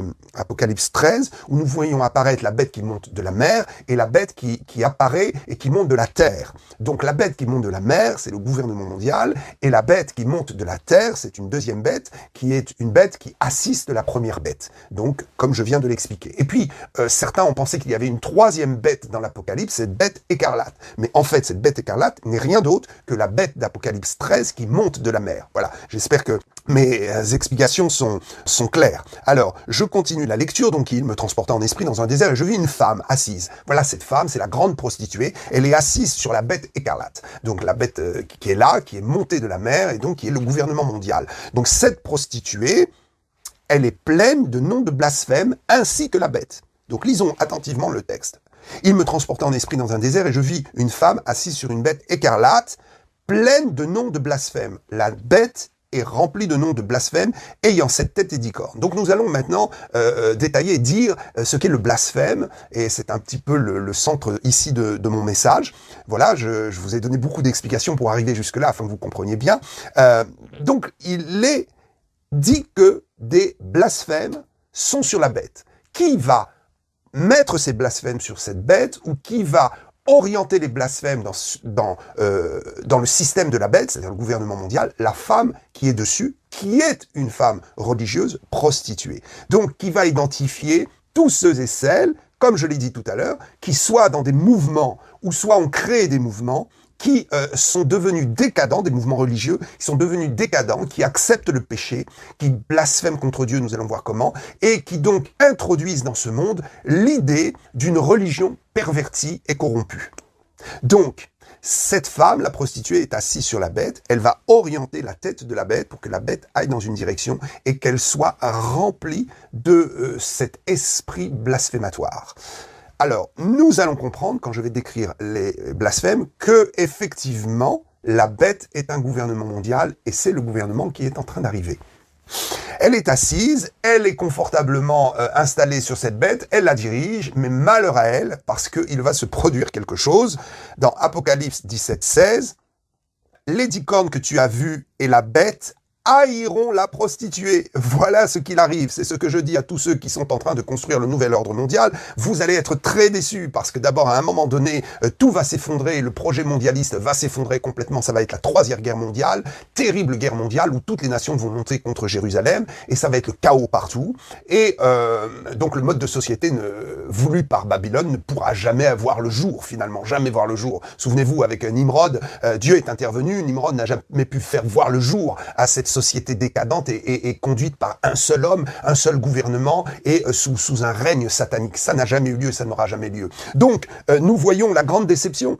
13, où nous voyons apparaître la bête qui monte de la mer et la bête qui apparaît et qui monte de la terre. Donc la bête qui monte de la mer, c'est le gouvernement mondial, et la bête qui monte de la terre, c'est une deuxième bête, qui est une bête qui assiste la première bête. Donc, comme je viens de l'expliquer. Et puis, certains ont pensé qu'il y avait une troisième bête dans l'Apocalypse, cette bête écarlate. Mais en fait, cette bête écarlate n'est rien d'autre que la bête d'Apocalypse 13 qui monte de la mer. Voilà, j'espère que mes explications sont claires. Alors, je continue la lecture, donc il me transporta en esprit dans un désert et je vis une femme assise. Voilà, cette femme, c'est la grande prostituée, elle est assise sur la bête écarlate. Donc la bête qui est là, qui est montée de la mer et donc qui est le gouvernement mondial. Donc cette prostituée, elle est pleine de noms de blasphème ainsi que la bête. Donc lisons attentivement le texte. Il me transporta en esprit dans un désert et je vis une femme assise sur une bête écarlate, pleine de noms de blasphème. La bête est remplie de noms de blasphème, ayant 7 têtes et 10 cornes. Donc nous allons maintenant détailler et dire ce qu'est le blasphème, et c'est un petit peu le centre ici de mon message. Voilà, je vous ai donné beaucoup d'explications pour arriver jusque-là, afin que vous compreniez bien. Donc il est dit que des blasphèmes sont sur la bête. Qui va mettre ces blasphèmes sur cette bête, ou qui va orienter les blasphèmes dans le système de la bête, c'est-à-dire le gouvernement mondial, la femme qui est dessus, qui est une femme religieuse prostituée. Donc, qui va identifier tous ceux et celles comme je l'ai dit tout à l'heure, qui soit dans des mouvements, ou soit ont créé des mouvements, qui sont devenus décadents, des mouvements religieux, qui sont devenus décadents, qui acceptent le péché, qui blasphèment contre Dieu, nous allons voir comment, et qui donc introduisent dans ce monde l'idée d'une religion pervertie et corrompue. Donc, cette femme, la prostituée, est assise sur la bête, elle va orienter la tête de la bête pour que la bête aille dans une direction et qu'elle soit remplie de cet esprit blasphématoire. Alors, nous allons comprendre, quand je vais décrire les blasphèmes, que effectivement, la bête est un gouvernement mondial et c'est le gouvernement qui est en train d'arriver. Elle est assise, elle est confortablement installée sur cette bête, elle la dirige, mais malheur à elle, parce qu'il va se produire quelque chose. Dans Apocalypse 17:16, les 10 cornes que tu as vues et la bête haïront la prostituée. Voilà ce qu'il arrive. C'est ce que je dis à tous ceux qui sont en train de construire le nouvel ordre mondial. Vous allez être très déçus parce que d'abord, à un moment donné, tout va s'effondrer. Le projet mondialiste va s'effondrer complètement. Ça va être la 3e guerre mondiale, terrible guerre mondiale où toutes les nations vont monter contre Jérusalem et ça va être le chaos partout. Et donc le mode de société voulu par Babylone ne pourra jamais avoir le jour finalement, jamais voir le jour. Souvenez-vous, avec Nimrod, Dieu est intervenu. Nimrod n'a jamais pu faire voir le jour à cette société décadente et conduite par un seul homme, un seul gouvernement et sous un règne satanique. Ça n'a jamais eu lieu, ça n'aura jamais lieu. Donc, nous voyons la grande déception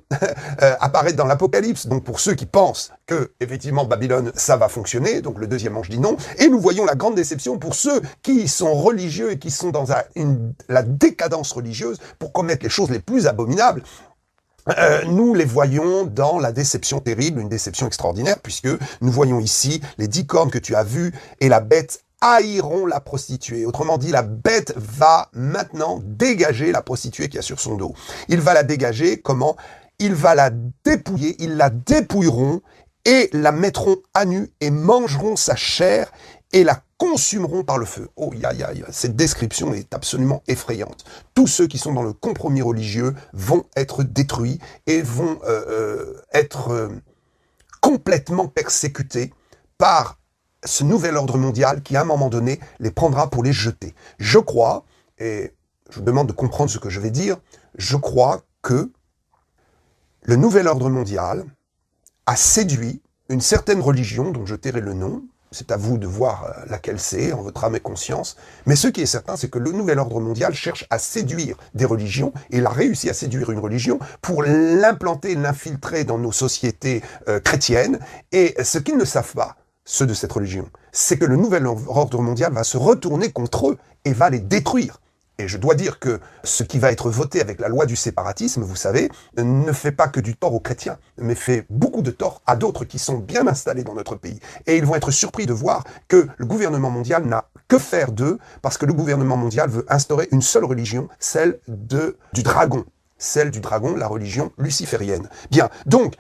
apparaître dans l'Apocalypse. Donc, pour ceux qui pensent que, effectivement, Babylone, ça va fonctionner, donc le deuxième ange dit non. Et nous voyons la grande déception pour ceux qui sont religieux et qui sont dans la décadence religieuse pour commettre les choses les plus abominables. Nous les voyons dans la déception terrible, une déception extraordinaire, puisque nous voyons ici les 10 cornes que tu as vues et la bête haïront la prostituée. Autrement dit, la bête va maintenant dégager la prostituée qui a sur son dos. Il va la dégager, comment? Il va la dépouiller, ils la dépouilleront et la mettront à nu et mangeront sa chair et la consumeront par le feu. Oh, cette description est absolument effrayante. Tous ceux qui sont dans le compromis religieux vont être détruits et vont être complètement persécutés par ce nouvel ordre mondial qui, à un moment donné, les prendra pour les jeter. Je crois, et je vous demande de comprendre ce que je vais dire, je crois que le nouvel ordre mondial a séduit une certaine religion, dont je tairai le nom. C'est à vous de voir laquelle c'est, en votre âme et conscience. Mais ce qui est certain, c'est que le nouvel ordre mondial cherche à séduire des religions, et il a réussi à séduire une religion pour l'implanter, l'infiltrer dans nos sociétés chrétiennes. Et ce qu'ils ne savent pas, ceux de cette religion, c'est que le nouvel ordre mondial va se retourner contre eux et va les détruire. Et je dois dire que ce qui va être voté avec la loi du séparatisme, vous savez, ne fait pas que du tort aux chrétiens, mais fait beaucoup de tort à d'autres qui sont bien installés dans notre pays. Et ils vont être surpris de voir que le gouvernement mondial n'a que faire d'eux, parce que le gouvernement mondial veut instaurer une seule religion, celle du dragon. Celle du dragon, la religion luciférienne. Bien, donc,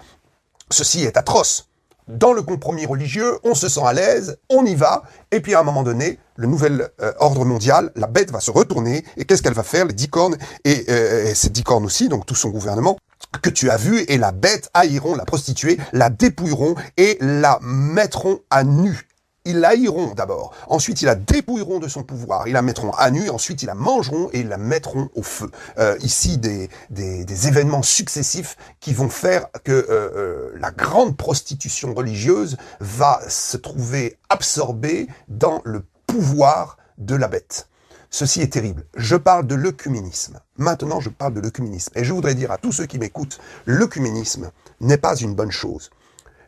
ceci est atroce. Dans le compromis religieux, on se sent à l'aise, on y va, et puis à un moment donné, le nouvel ordre mondial, la bête va se retourner, et qu'est-ce qu'elle va faire? Les 10 cornes, et ces 10 cornes aussi, donc tout son gouvernement, que tu as vu, et la bête haïront la prostituée, la dépouilleront, et la mettront à nu. Ils la haïront d'abord, ensuite ils la dépouilleront de son pouvoir, ils la mettront à nu, ensuite ils la mangeront et ils la mettront au feu. Ici, des événements successifs qui vont faire que la grande prostitution religieuse va se trouver absorbée dans le pouvoir de la bête. Ceci est terrible. Je parle de l'œcuménisme. Maintenant, je parle de l'œcuménisme. Et je voudrais dire à tous ceux qui m'écoutent, l'œcuménisme n'est pas une bonne chose.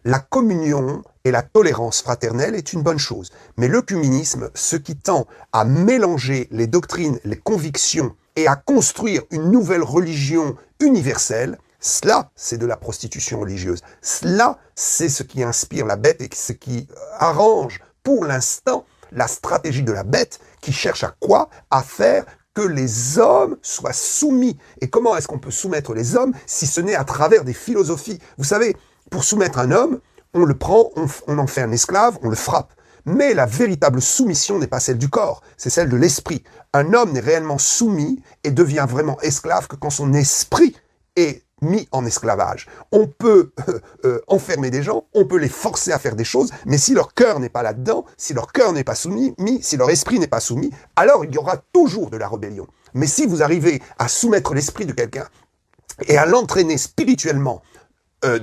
La communion et la tolérance fraternelle est une bonne chose. Mais l'œcuménisme, ce qui tend à mélanger les doctrines, les convictions et à construire une nouvelle religion universelle, cela, c'est de la prostitution religieuse. Cela, c'est ce qui inspire la bête et ce qui arrange, pour l'instant, la stratégie de la bête qui cherche à quoi? À faire que les hommes soient soumis. Et comment est-ce qu'on peut soumettre les hommes si ce n'est à travers des philosophies? Vous savez, pour soumettre un homme, on le prend, on en fait un esclave, on le frappe. Mais la véritable soumission n'est pas celle du corps, c'est celle de l'esprit. Un homme n'est réellement soumis et devient vraiment esclave que quand son esprit est mis en esclavage. On peut enfermer des gens, on peut les forcer à faire des choses, mais si leur cœur n'est pas là-dedans, si leur cœur n'est pas soumis, si leur esprit n'est pas soumis, alors il y aura toujours de la rébellion. Mais si vous arrivez à soumettre l'esprit de quelqu'un et à l'entraîner spirituellement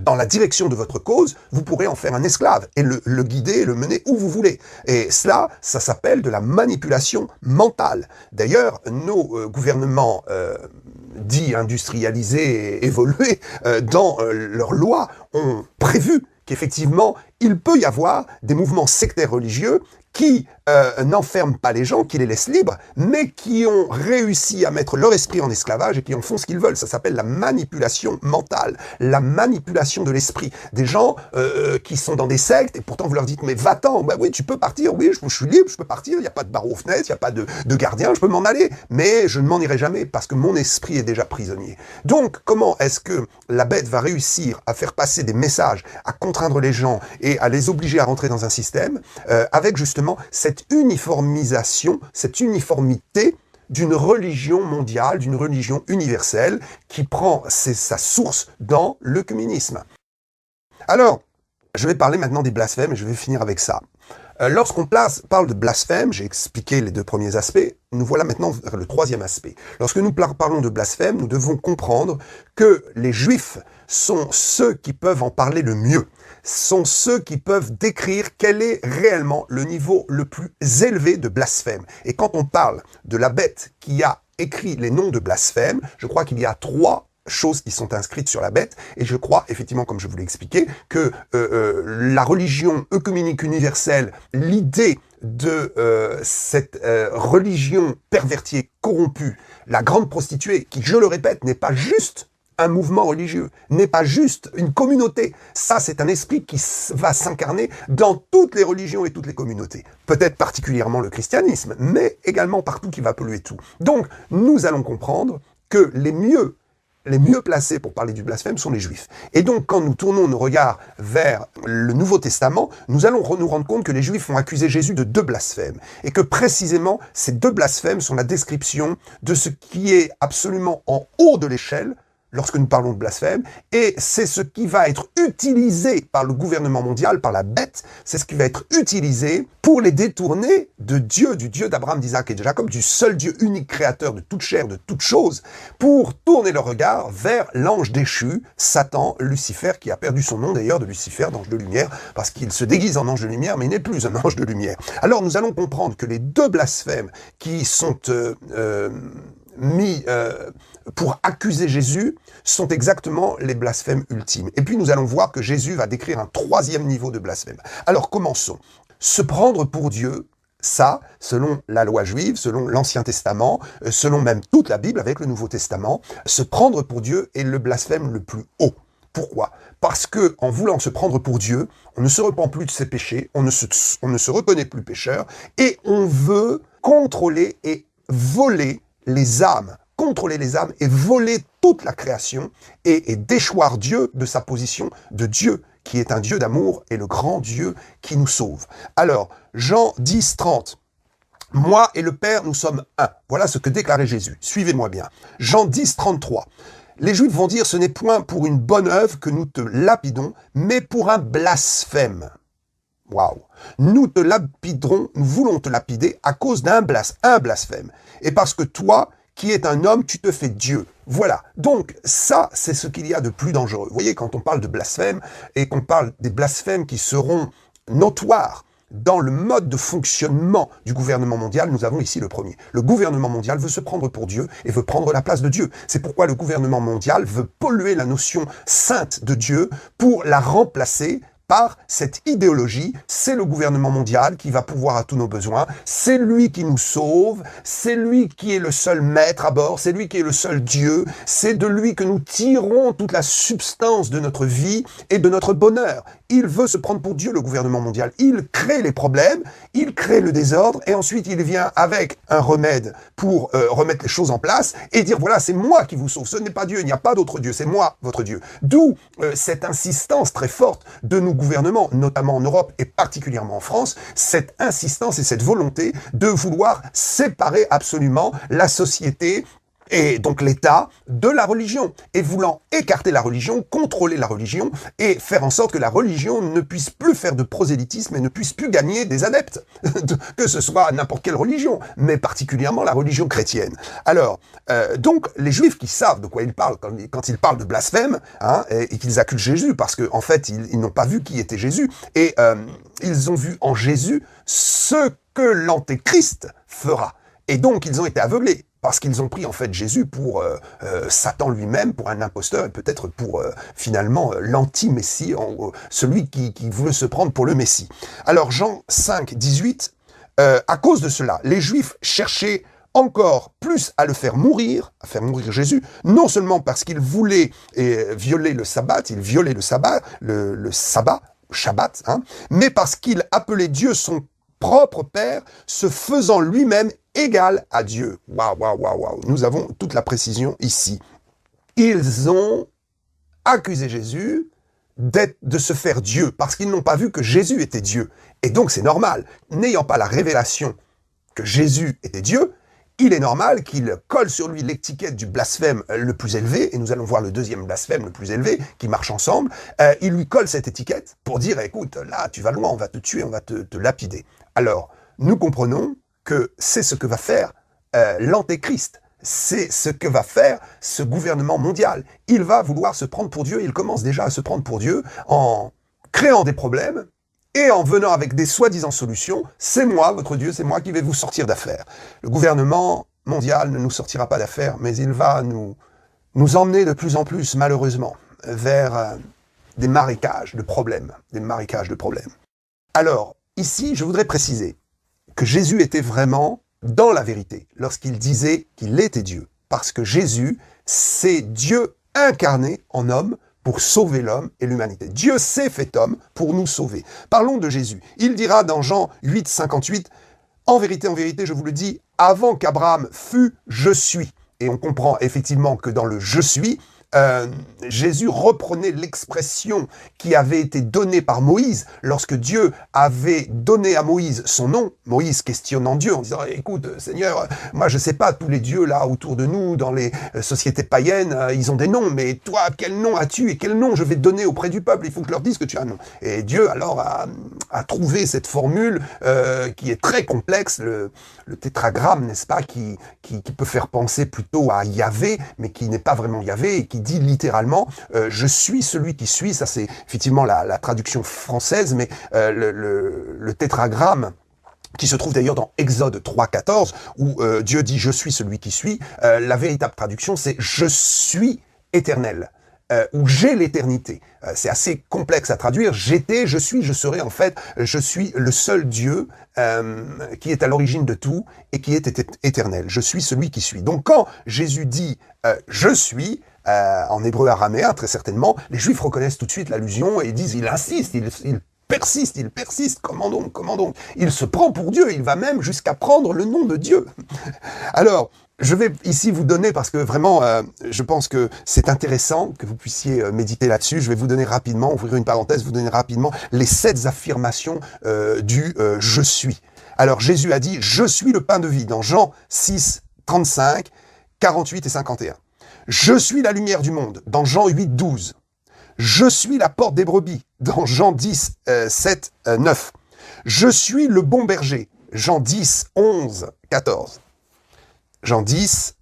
dans la direction de votre cause, vous pourrez en faire un esclave et le guider, le mener où vous voulez. Et cela, ça s'appelle de la manipulation mentale. D'ailleurs, nos gouvernements dits industrialisés et évolués, dans leurs lois, ont prévu qu'effectivement, il peut y avoir des mouvements sectaires religieux qui n'enferment pas les gens, qui les laissent libres, mais qui ont réussi à mettre leur esprit en esclavage et qui en font ce qu'ils veulent. Ça s'appelle la manipulation mentale, la manipulation de l'esprit. Des gens qui sont dans des sectes et pourtant vous leur dites « mais va-t'en, bah oui, tu peux partir, oui, je suis libre, je peux partir, il n'y a pas de barreau aux fenêtres, il n'y a pas de gardien, je peux m'en aller, mais je ne m'en irai jamais parce que mon esprit est déjà prisonnier. » Donc, comment est-ce que la bête va réussir à faire passer des messages, à contraindre les gens et à les obliger à rentrer dans un système avec justement cette uniformisation, cette uniformité d'une religion mondiale, d'une religion universelle qui prend sa source dans l'œcuménisme. Alors, je vais parler maintenant des blasphèmes et je vais finir avec ça. Lorsqu'on parle de blasphème, j'ai expliqué les deux premiers aspects, nous voilà maintenant vers le troisième aspect. Lorsque nous parlons de blasphème, nous devons comprendre que les Juifs sont ceux qui peuvent en parler le mieux, sont ceux qui peuvent décrire quel est réellement le niveau le plus élevé de blasphème. Et quand on parle de la bête qui a écrit les noms de blasphème, je crois qu'il y a 3 choses qui sont inscrites sur la bête, et je crois, effectivement, comme je vous l'ai expliqué, que la religion œcuménique universelle, l'idée de cette religion pervertie, corrompue, la grande prostituée, qui, je le répète, n'est pas juste un mouvement religieux, n'est pas juste une communauté. Ça, c'est un esprit qui va s'incarner dans toutes les religions et toutes les communautés. Peut-être particulièrement le christianisme, mais également partout qui va polluer tout. Donc, nous allons comprendre que les mieux placés pour parler du blasphème sont les Juifs. Et donc, quand nous tournons nos regards vers le Nouveau Testament, nous allons nous rendre compte que les Juifs ont accusé Jésus de 2 blasphèmes. Et que précisément, ces 2 blasphèmes sont la description de ce qui est absolument en haut de l'échelle lorsque nous parlons de blasphème, et c'est ce qui va être utilisé par le gouvernement mondial, par la bête, c'est ce qui va être utilisé pour les détourner de Dieu, du Dieu d'Abraham, d'Isaac et de Jacob, du seul Dieu unique créateur de toute chair, de toute chose, pour tourner leur regard vers l'ange déchu, Satan, Lucifer, qui a perdu son nom d'ailleurs de Lucifer, d'ange de lumière, parce qu'il se déguise en ange de lumière, mais il n'est plus un ange de lumière. Alors nous allons comprendre que les 2 blasphèmes qui sont mis pour accuser Jésus sont exactement les blasphèmes ultimes. Et puis nous allons voir que Jésus va décrire un 3e niveau de blasphème. Alors commençons. Se prendre pour Dieu, ça, selon la loi juive, selon l'Ancien Testament, selon même toute la Bible avec le Nouveau Testament, se prendre pour Dieu est le blasphème le plus haut. Pourquoi? Parce que en voulant se prendre pour Dieu, on ne se repent plus de ses péchés, on ne se reconnaît plus pécheur, et on veut contrôler et voler les âmes, contrôler les âmes et voler toute la création et déchoir Dieu de sa position de Dieu, qui est un Dieu d'amour et le grand Dieu qui nous sauve. Alors, Jean 10, 30. Moi et le Père, nous sommes un. Voilà ce que déclarait Jésus. Suivez-moi bien. Jean 10, 33. Les Juifs vont dire, ce n'est point pour une bonne œuvre que nous te lapidons, mais pour un blasphème. Waouh! Nous te lapiderons, nous voulons te lapider à cause d'un blasphème. Et parce que toi, qui es un homme, tu te fais Dieu. Voilà. Donc, ça, c'est ce qu'il y a de plus dangereux. Vous voyez, quand on parle de blasphème, et qu'on parle des blasphèmes qui seront notoires dans le mode de fonctionnement du gouvernement mondial, nous avons ici le premier. Le gouvernement mondial veut se prendre pour Dieu et veut prendre la place de Dieu. C'est pourquoi le gouvernement mondial veut polluer la notion sainte de Dieu pour la remplacer par cette idéologie. C'est le gouvernement mondial qui va pourvoir à tous nos besoins, c'est lui qui nous sauve, c'est lui qui est le seul maître à bord, c'est lui qui est le seul Dieu, c'est de lui que nous tirons toute la substance de notre vie et de notre bonheur. Il veut se prendre pour Dieu, le gouvernement mondial. Il crée les problèmes, il crée le désordre, et ensuite il vient avec un remède pour remettre les choses en place et dire, voilà, c'est moi qui vous sauve, ce n'est pas Dieu, il n'y a pas d'autre Dieu, c'est moi, votre Dieu. D'où cette insistance très forte de nos gouvernements, notamment en Europe et particulièrement en France, cette insistance et cette volonté de vouloir séparer absolument la société et donc l'État de la religion, et voulant écarter la religion, contrôler la religion, et faire en sorte que la religion ne puisse plus faire de prosélytisme et ne puisse plus gagner des adeptes, que ce soit n'importe quelle religion, mais particulièrement la religion chrétienne. Alors, donc, les Juifs qui savent de quoi ils parlent quand ils parlent de blasphème, hein, et qu'ils acculent Jésus, parce qu'en fait, ils n'ont pas vu qui était Jésus, et ils ont vu en Jésus ce que l'Antéchrist fera. Et donc, ils ont été aveuglés, parce qu'ils ont pris en fait Jésus pour Satan lui-même, pour un imposteur, et peut-être pour finalement l'anti-messie, celui qui veut se prendre pour le Messie. Alors, Jean 5, 18, à cause de cela, les Juifs cherchaient encore plus à le faire mourir, à faire mourir Jésus, non seulement parce qu'il voulait violer le sabbat, il violait le sabbat, le sabbat, Shabbat, hein, mais parce qu'il appelait Dieu son propre Père, se faisant lui-même égal à Dieu. Waouh, waouh, waouh, waouh. Nous avons toute la précision ici. Ils ont accusé Jésus de se faire Dieu, parce qu'ils n'ont pas vu que Jésus était Dieu. Et donc c'est normal, n'ayant pas la révélation que Jésus était Dieu, il est normal qu'il colle sur lui l'étiquette du blasphème le plus élevé, et nous allons voir le deuxième blasphème le plus élevé, qui marche ensemble. Il lui colle cette étiquette pour dire, écoute, là, tu vas loin, on va te tuer, on va te lapider. Alors, nous comprenons que c'est ce que va faire l'Antéchrist. C'est ce que va faire ce gouvernement mondial. Il va vouloir se prendre pour Dieu, il commence déjà à se prendre pour Dieu en créant des problèmes, et en venant avec des soi-disant solutions, c'est moi, votre Dieu, c'est moi qui vais vous sortir d'affaires. Le gouvernement mondial ne nous sortira pas d'affaires, mais il va nous emmener de plus en plus, malheureusement, vers des marécages de problèmes, Alors, ici, je voudrais préciser que Jésus était vraiment dans la vérité lorsqu'il disait qu'il était Dieu. Parce que Jésus, c'est Dieu incarné en homme, pour sauver l'homme et l'humanité. Dieu s'est fait homme pour nous sauver. Parlons de Jésus. Il dira dans Jean 8, 58, « En vérité, je vous le dis, avant qu'Abraham fût, je suis. » Et on comprend effectivement que dans le « je suis », Jésus reprenait l'expression qui avait été donnée par Moïse lorsque Dieu avait donné à Moïse son nom. Moïse questionnant Dieu en disant « Écoute, Seigneur, moi je sais pas, tous les dieux là autour de nous, dans les sociétés païennes, ils ont des noms, mais toi, quel nom as-tu et quel nom je vais donner auprès du peuple? Il faut que je leur dise que tu as un nom. » Et Dieu alors a trouvé cette formule qui est très complexe, le tétragramme, n'est-ce pas, qui peut faire penser plutôt à Yahvé, mais qui n'est pas vraiment Yahvé, et qui dit littéralement je suis celui qui suis. Ça c'est effectivement la traduction française, mais le tétragramme qui se trouve d'ailleurs dans Exode 3.14, où Dieu dit « je suis celui qui suis », la véritable traduction c'est « je suis éternel ». Où j'ai l'éternité. C'est assez complexe à traduire. J'étais, je suis, je serai. En fait, je suis le seul Dieu qui est à l'origine de tout et qui est éternel. Je suis celui qui suis. Donc quand Jésus dit « je suis », en hébreu araméen, très certainement, les Juifs reconnaissent tout de suite l'allusion et disent « il insiste, il persiste, comment donc ?» Il se prend pour Dieu, il va même jusqu'à prendre le nom de Dieu. Alors, je vais ici vous donner, parce que vraiment, je pense que c'est intéressant que vous puissiez méditer là-dessus. Je vais vous donner rapidement, ouvrir une parenthèse, vous donner rapidement les 7 affirmations du « je suis ». Alors, Jésus a dit « je suis le pain de vie » dans Jean 6, 35, 48 et 51. « Je suis la lumière du monde » dans Jean 8, 12. « Je suis la porte des brebis » dans Jean 10, 7, 9. « Je suis le bon berger » Jean 10, 11, 14. Jean 10,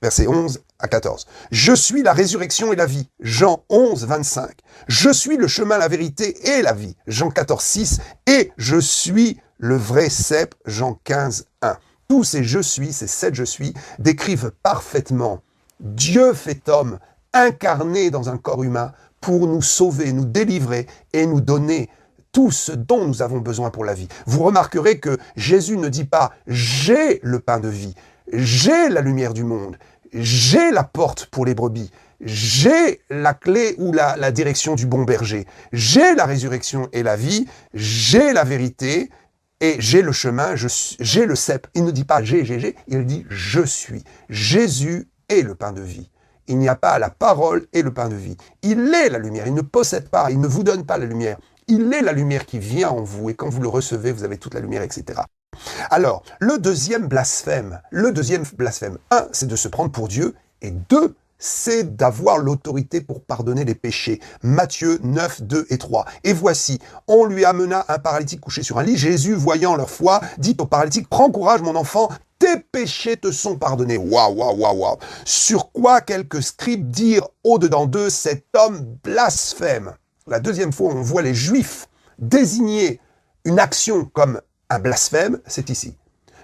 versets 11 à 14. « Je suis la résurrection et la vie » Jean 11, 25. « Je suis le chemin, la vérité et la vie » Jean 14, 6. Et « Je suis le vrai cep » Jean 15, 1. Tous ces « je suis », ces 7 « je suis » décrivent parfaitement Dieu fait homme, incarné dans un corps humain, pour nous sauver, nous délivrer et nous donner tout ce dont nous avons besoin pour la vie. Vous remarquerez que Jésus ne dit pas « j'ai le pain de vie », j'ai la lumière du monde, j'ai la porte pour les brebis, j'ai la clé ou la direction du bon berger, j'ai la résurrection et la vie, j'ai la vérité et j'ai le chemin, j'ai le cep. Il ne dit pas j'ai, il dit je suis. Jésus est le pain de vie. Il n'y a pas la parole et le pain de vie. Il est la lumière, il ne possède pas, il ne vous donne pas la lumière. Il est la lumière qui vient en vous et quand vous le recevez, vous avez toute la lumière, etc. Alors, le deuxième blasphème, un, c'est de se prendre pour Dieu, et deux, c'est d'avoir l'autorité pour pardonner les péchés. Matthieu 9, 2 et 3. Et voici, on lui amena un paralytique couché sur un lit. Jésus, voyant leur foi, dit au paralytique, prends courage mon enfant, tes péchés te sont pardonnés. Waouh, waouh, waouh, waouh. Sur quoi quelques scribes dirent au-dedans d'eux, cet homme blasphème. La deuxième fois, on voit les Juifs désigner une action comme un blasphème, c'est ici.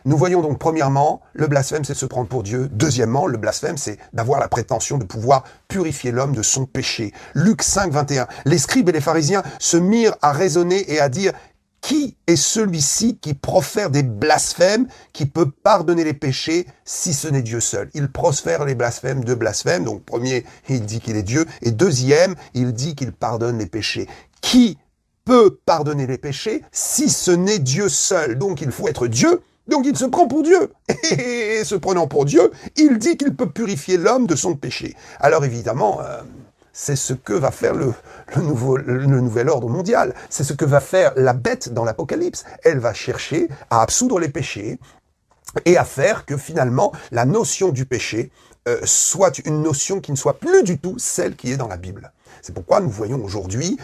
Nous voyons donc, premièrement, le blasphème, c'est de se prendre pour Dieu. Deuxièmement, le blasphème, c'est d'avoir la prétention de pouvoir purifier l'homme de son péché. Luc 5, 21. Les scribes et les pharisiens se mirent à raisonner et à dire, qui est celui-ci qui profère des blasphèmes, qui peut pardonner les péchés, si ce n'est Dieu seul? Il profère les blasphèmes, deux blasphèmes. Donc, premier, il dit qu'il est Dieu. Et deuxième, il dit qu'il pardonne les péchés. Qui peut pardonner les péchés, si ce n'est Dieu seul? Donc, il faut être Dieu. Donc il se prend pour Dieu. Et se prenant pour Dieu, il dit qu'il peut purifier l'homme de son péché. Alors évidemment, c'est ce que va faire le nouvel ordre mondial. C'est ce que va faire la bête dans l'Apocalypse. Elle va chercher à absoudre les péchés et à faire que finalement la notion du péché soit une notion qui ne soit plus du tout celle qui est dans la Bible. C'est pourquoi nous voyons aujourd'hui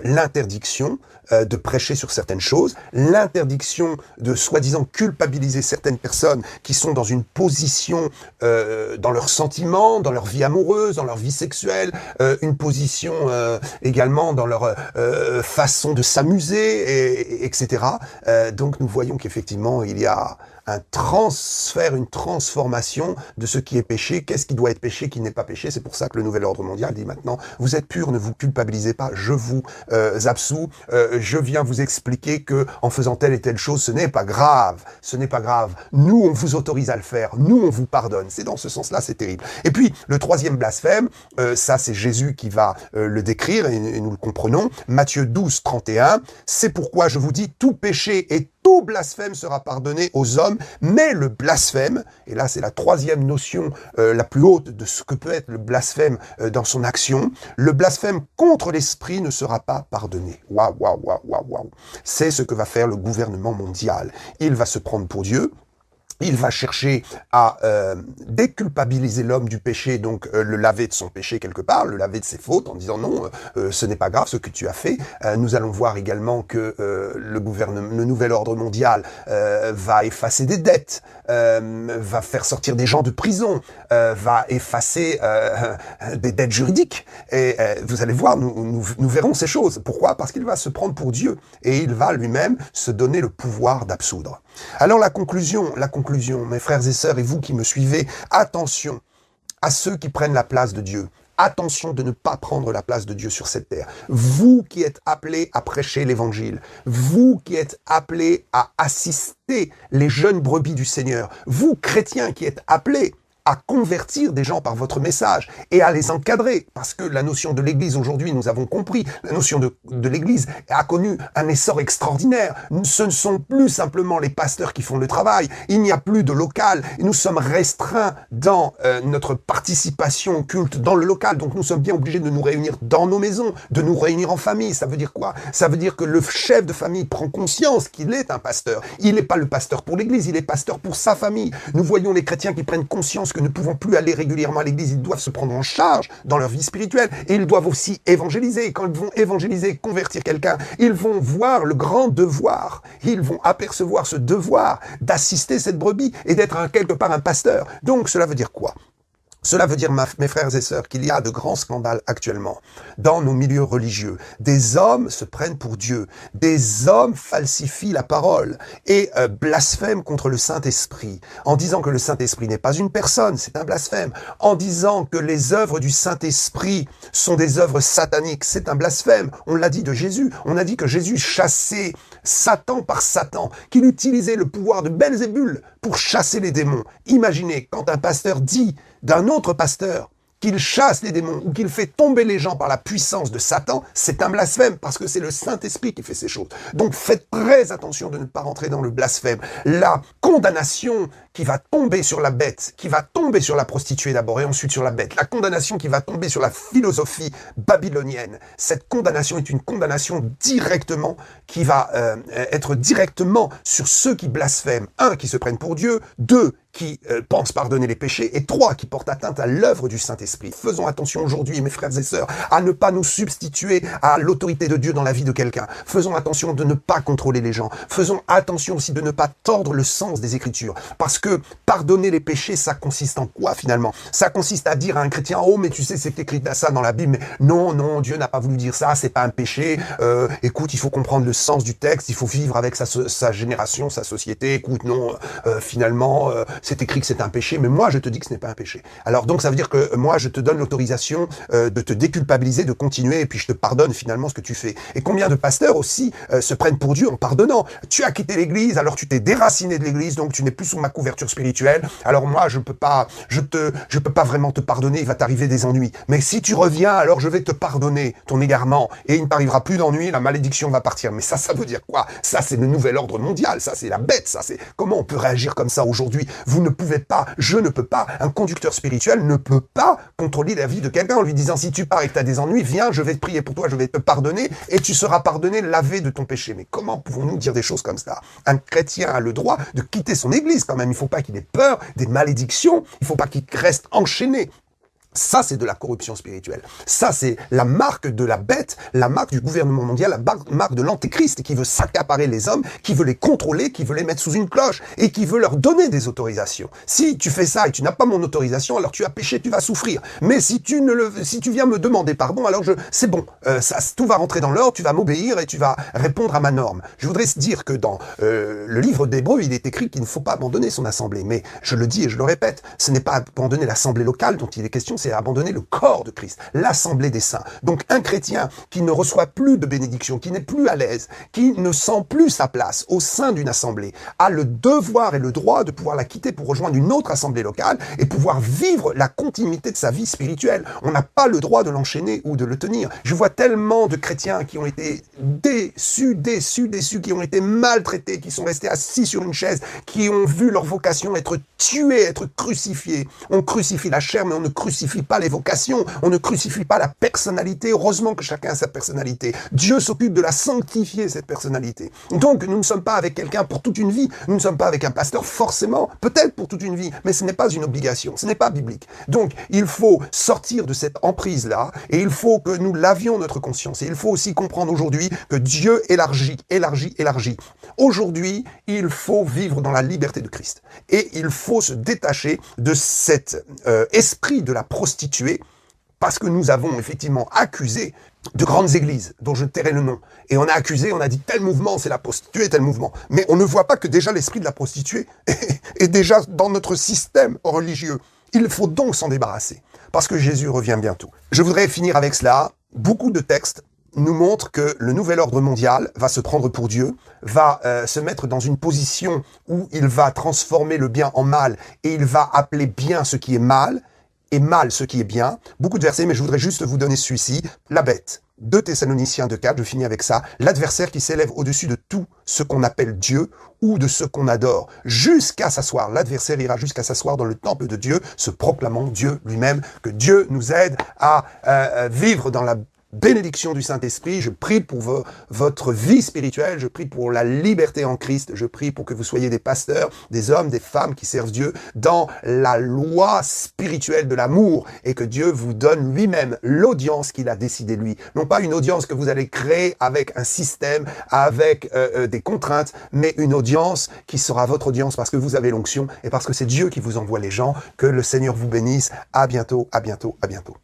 l'interdiction de prêcher sur certaines choses, l'interdiction de soi-disant culpabiliser certaines personnes qui sont dans une position dans leurs sentiments, dans leur vie amoureuse, dans leur vie sexuelle, une position également dans leur façon de s'amuser, etc. Donc nous voyons qu'effectivement il y a un transfert, une transformation de ce qui est péché. Qu'est-ce qui doit être péché, qui n'est pas péché? C'est pour ça que le nouvel ordre mondial dit maintenant, vous êtes purs, ne vous culpabilisez pas, je vous absous, je viens vous expliquer que en faisant telle et telle chose, ce n'est pas grave, ce n'est pas grave. Nous, on vous autorise à le faire, nous, on vous pardonne. C'est dans ce sens-là, c'est terrible. Et puis, le troisième blasphème, ça c'est Jésus qui va le décrire, et nous le comprenons, Matthieu 12, 31, c'est pourquoi je vous dis, tout péché et tout blasphème sera pardonné aux hommes, mais le blasphème, et là c'est la troisième notion la plus haute de ce que peut être le blasphème dans son action, le blasphème contre l'esprit ne sera pas pardonné. Waouh, waouh, waouh, waouh, waouh. C'est ce que va faire le gouvernement mondial. Il va se prendre pour Dieu. Il va chercher à déculpabiliser l'homme du péché, donc le laver de son péché quelque part, le laver de ses fautes, en disant non, ce n'est pas grave ce que tu as fait. Nous allons voir également que le nouvel ordre mondial va effacer des dettes, va faire sortir des gens de prison, va effacer des dettes juridiques. Et vous allez voir, nous verrons ces choses. Pourquoi? Parce qu'il va se prendre pour Dieu et il va lui-même se donner le pouvoir d'absoudre. Alors la conclusion, mes frères et sœurs, et vous qui me suivez, attention à ceux qui prennent la place de Dieu. Attention de ne pas prendre la place de Dieu sur cette terre. Vous qui êtes appelés à prêcher l'évangile, vous qui êtes appelés à assister les jeunes brebis du Seigneur, vous chrétiens qui êtes appelés à convertir des gens par votre message et à les encadrer. Parce que la notion de l'Église aujourd'hui, nous avons compris, la notion de l'Église a connu un essor extraordinaire. Ce ne sont plus simplement les pasteurs qui font le travail. Il n'y a plus de local. Nous sommes restreints dans notre participation au culte dans le local. Donc nous sommes bien obligés de nous réunir dans nos maisons, de nous réunir en famille. Ça veut dire quoi? Ça veut dire que le chef de famille prend conscience qu'il est un pasteur. Il n'est pas le pasteur pour l'Église, il est pasteur pour sa famille. Nous voyons les chrétiens qui prennent conscience que ne pouvons plus aller régulièrement à l'église, ils doivent se prendre en charge dans leur vie spirituelle et ils doivent aussi évangéliser. Et quand ils vont évangéliser, convertir quelqu'un, ils vont voir le grand devoir, ils vont apercevoir ce devoir d'assister cette brebis et d'être quelque part un pasteur. Donc cela veut dire quoi? Cela veut dire, mes frères et sœurs, qu'il y a de grands scandales actuellement dans nos milieux religieux. Des hommes se prennent pour Dieu. Des hommes falsifient la parole et blasphèment contre le Saint-Esprit. En disant que le Saint-Esprit n'est pas une personne, c'est un blasphème. En disant que les œuvres du Saint-Esprit sont des œuvres sataniques, c'est un blasphème. On l'a dit de Jésus. On a dit que Jésus chassait Satan par Satan, qu'il utilisait le pouvoir de Belzébul pour chasser les démons. Imaginez, quand un pasteur dit d'un autre pasteur qu'il chasse les démons ou qu'il fait tomber les gens par la puissance de Satan, c'est un blasphème parce que c'est le Saint-Esprit qui fait ces choses. Donc faites très attention de ne pas rentrer dans le blasphème. La condamnation qui va tomber sur la bête, qui va tomber sur la prostituée d'abord et ensuite sur la bête, la condamnation qui va tomber sur la philosophie babylonienne, cette condamnation est une condamnation directement qui va être directement sur ceux qui blasphèment. 1, qui se prennent pour Dieu. 2, qui pensent pardonner les péchés, et 3, qui portent atteinte à l'œuvre du Saint-Esprit. Faisons attention aujourd'hui, mes frères et sœurs, à ne pas nous substituer à l'autorité de Dieu dans la vie de quelqu'un. Faisons attention de ne pas contrôler les gens. Faisons attention aussi de ne pas tordre le sens des Écritures. Parce que pardonner les péchés, ça consiste en quoi finalement? Ça consiste à dire à un chrétien, oh mais tu sais c'est écrit ça dans la Bible, mais non, non, Dieu n'a pas voulu dire ça, c'est pas un péché. Écoute, il faut comprendre le sens du texte, il faut vivre avec sa génération, sa société. Écoute, non, finalement... c'est écrit que c'est un péché, mais moi je te dis que ce n'est pas un péché. Alors donc ça veut dire que moi je te donne l'autorisation de te déculpabiliser, de continuer, et puis je te pardonne finalement ce que tu fais. Et combien de pasteurs aussi se prennent pour Dieu en pardonnant? Tu as quitté l'église, alors tu t'es déraciné de l'église, donc tu n'es plus sous ma couverture spirituelle. Alors moi je peux pas vraiment te pardonner, il va t'arriver des ennuis. Mais si tu reviens, alors je vais te pardonner ton égarement, et il ne t'arrivera plus d'ennuis, la malédiction va partir. Mais ça veut dire quoi? Ça c'est le nouvel ordre mondial, ça c'est la bête, ça c'est... Comment on peut réagir comme ça aujourd'hui? Vous ne pouvez pas, je ne peux pas, un conducteur spirituel ne peut pas contrôler la vie de quelqu'un en lui disant si tu pars et que tu as des ennuis, viens, je vais te prier pour toi, je vais te pardonner et tu seras pardonné, lavé de ton péché. Mais comment pouvons-nous dire des choses comme ça? Un chrétien a le droit de quitter son église quand même, il ne faut pas qu'il ait peur des malédictions, il ne faut pas qu'il reste enchaîné. Ça, c'est de la corruption spirituelle. Ça, c'est la marque de la bête, la marque du gouvernement mondial, la marque de l'antéchrist qui veut s'accaparer les hommes, qui veut les contrôler, qui veut les mettre sous une cloche et qui veut leur donner des autorisations. Si tu fais ça et tu n'as pas mon autorisation, alors tu as péché, tu vas souffrir. Mais si tu viens me demander pardon, alors c'est bon, tout va rentrer dans l'ordre, tu vas m'obéir et tu vas répondre à ma norme. Je voudrais dire que dans le livre d'Hébreux, il est écrit qu'il ne faut pas abandonner son assemblée. Mais je le dis et je le répète, ce n'est pas abandonner l'assemblée locale dont il est question, c'est abandonner le corps de Christ, l'assemblée des saints. Donc un chrétien qui ne reçoit plus de bénédiction, qui n'est plus à l'aise, qui ne sent plus sa place au sein d'une assemblée, a le devoir et le droit de pouvoir la quitter pour rejoindre une autre assemblée locale et pouvoir vivre la continuité de sa vie spirituelle. On n'a pas le droit de l'enchaîner ou de le tenir. Je vois tellement de chrétiens qui ont été déçus, qui ont été maltraités, qui sont restés assis sur une chaise, qui ont vu leur vocation être tuée, être crucifiée. On crucifie la chair, mais on ne crucifie pas les vocations, on ne crucifie pas la personnalité. Heureusement que chacun a sa personnalité. Dieu s'occupe de la sanctifier, cette personnalité. Donc, nous ne sommes pas avec quelqu'un pour toute une vie. Nous ne sommes pas avec un pasteur forcément, peut-être pour toute une vie, mais ce n'est pas une obligation, ce n'est pas biblique. Donc, il faut sortir de cette emprise-là et il faut que nous lavions notre conscience. Et il faut aussi comprendre aujourd'hui que Dieu élargit. Aujourd'hui, il faut vivre dans la liberté de Christ. Et il faut se détacher de cet esprit de la prostituée, parce que nous avons effectivement accusé de grandes églises, dont je tairai le nom. Et on a accusé, on a dit tel mouvement, c'est la prostituée, tel mouvement. Mais on ne voit pas que déjà l'esprit de la prostituée est déjà dans notre système religieux. Il faut donc s'en débarrasser, parce que Jésus revient bientôt. Je voudrais finir avec cela. Beaucoup de textes nous montrent que le nouvel ordre mondial va se prendre pour Dieu, va se mettre dans une position où il va transformer le bien en mal, et il va appeler bien ce qui est mal, et mal ce qui est bien. Beaucoup de versets, mais je voudrais juste vous donner celui-ci. La bête. 2 Thessaloniciens 2,4, je finis avec ça. L'adversaire qui s'élève au-dessus de tout ce qu'on appelle Dieu ou de ce qu'on adore, jusqu'à s'asseoir. L'adversaire ira jusqu'à s'asseoir dans le temple de Dieu, se proclamant Dieu lui-même. Que Dieu nous aide à vivre dans la bénédiction du Saint-Esprit. Je prie pour votre vie spirituelle, je prie pour la liberté en Christ, je prie pour que vous soyez des pasteurs, des hommes, des femmes qui servent Dieu dans la loi spirituelle de l'amour, et que Dieu vous donne lui-même l'audience qu'il a décidé lui. Non pas une audience que vous allez créer avec un système, avec des contraintes, mais une audience qui sera votre audience parce que vous avez l'onction et parce que c'est Dieu qui vous envoie les gens. Que le Seigneur vous bénisse. À bientôt, à bientôt, à bientôt.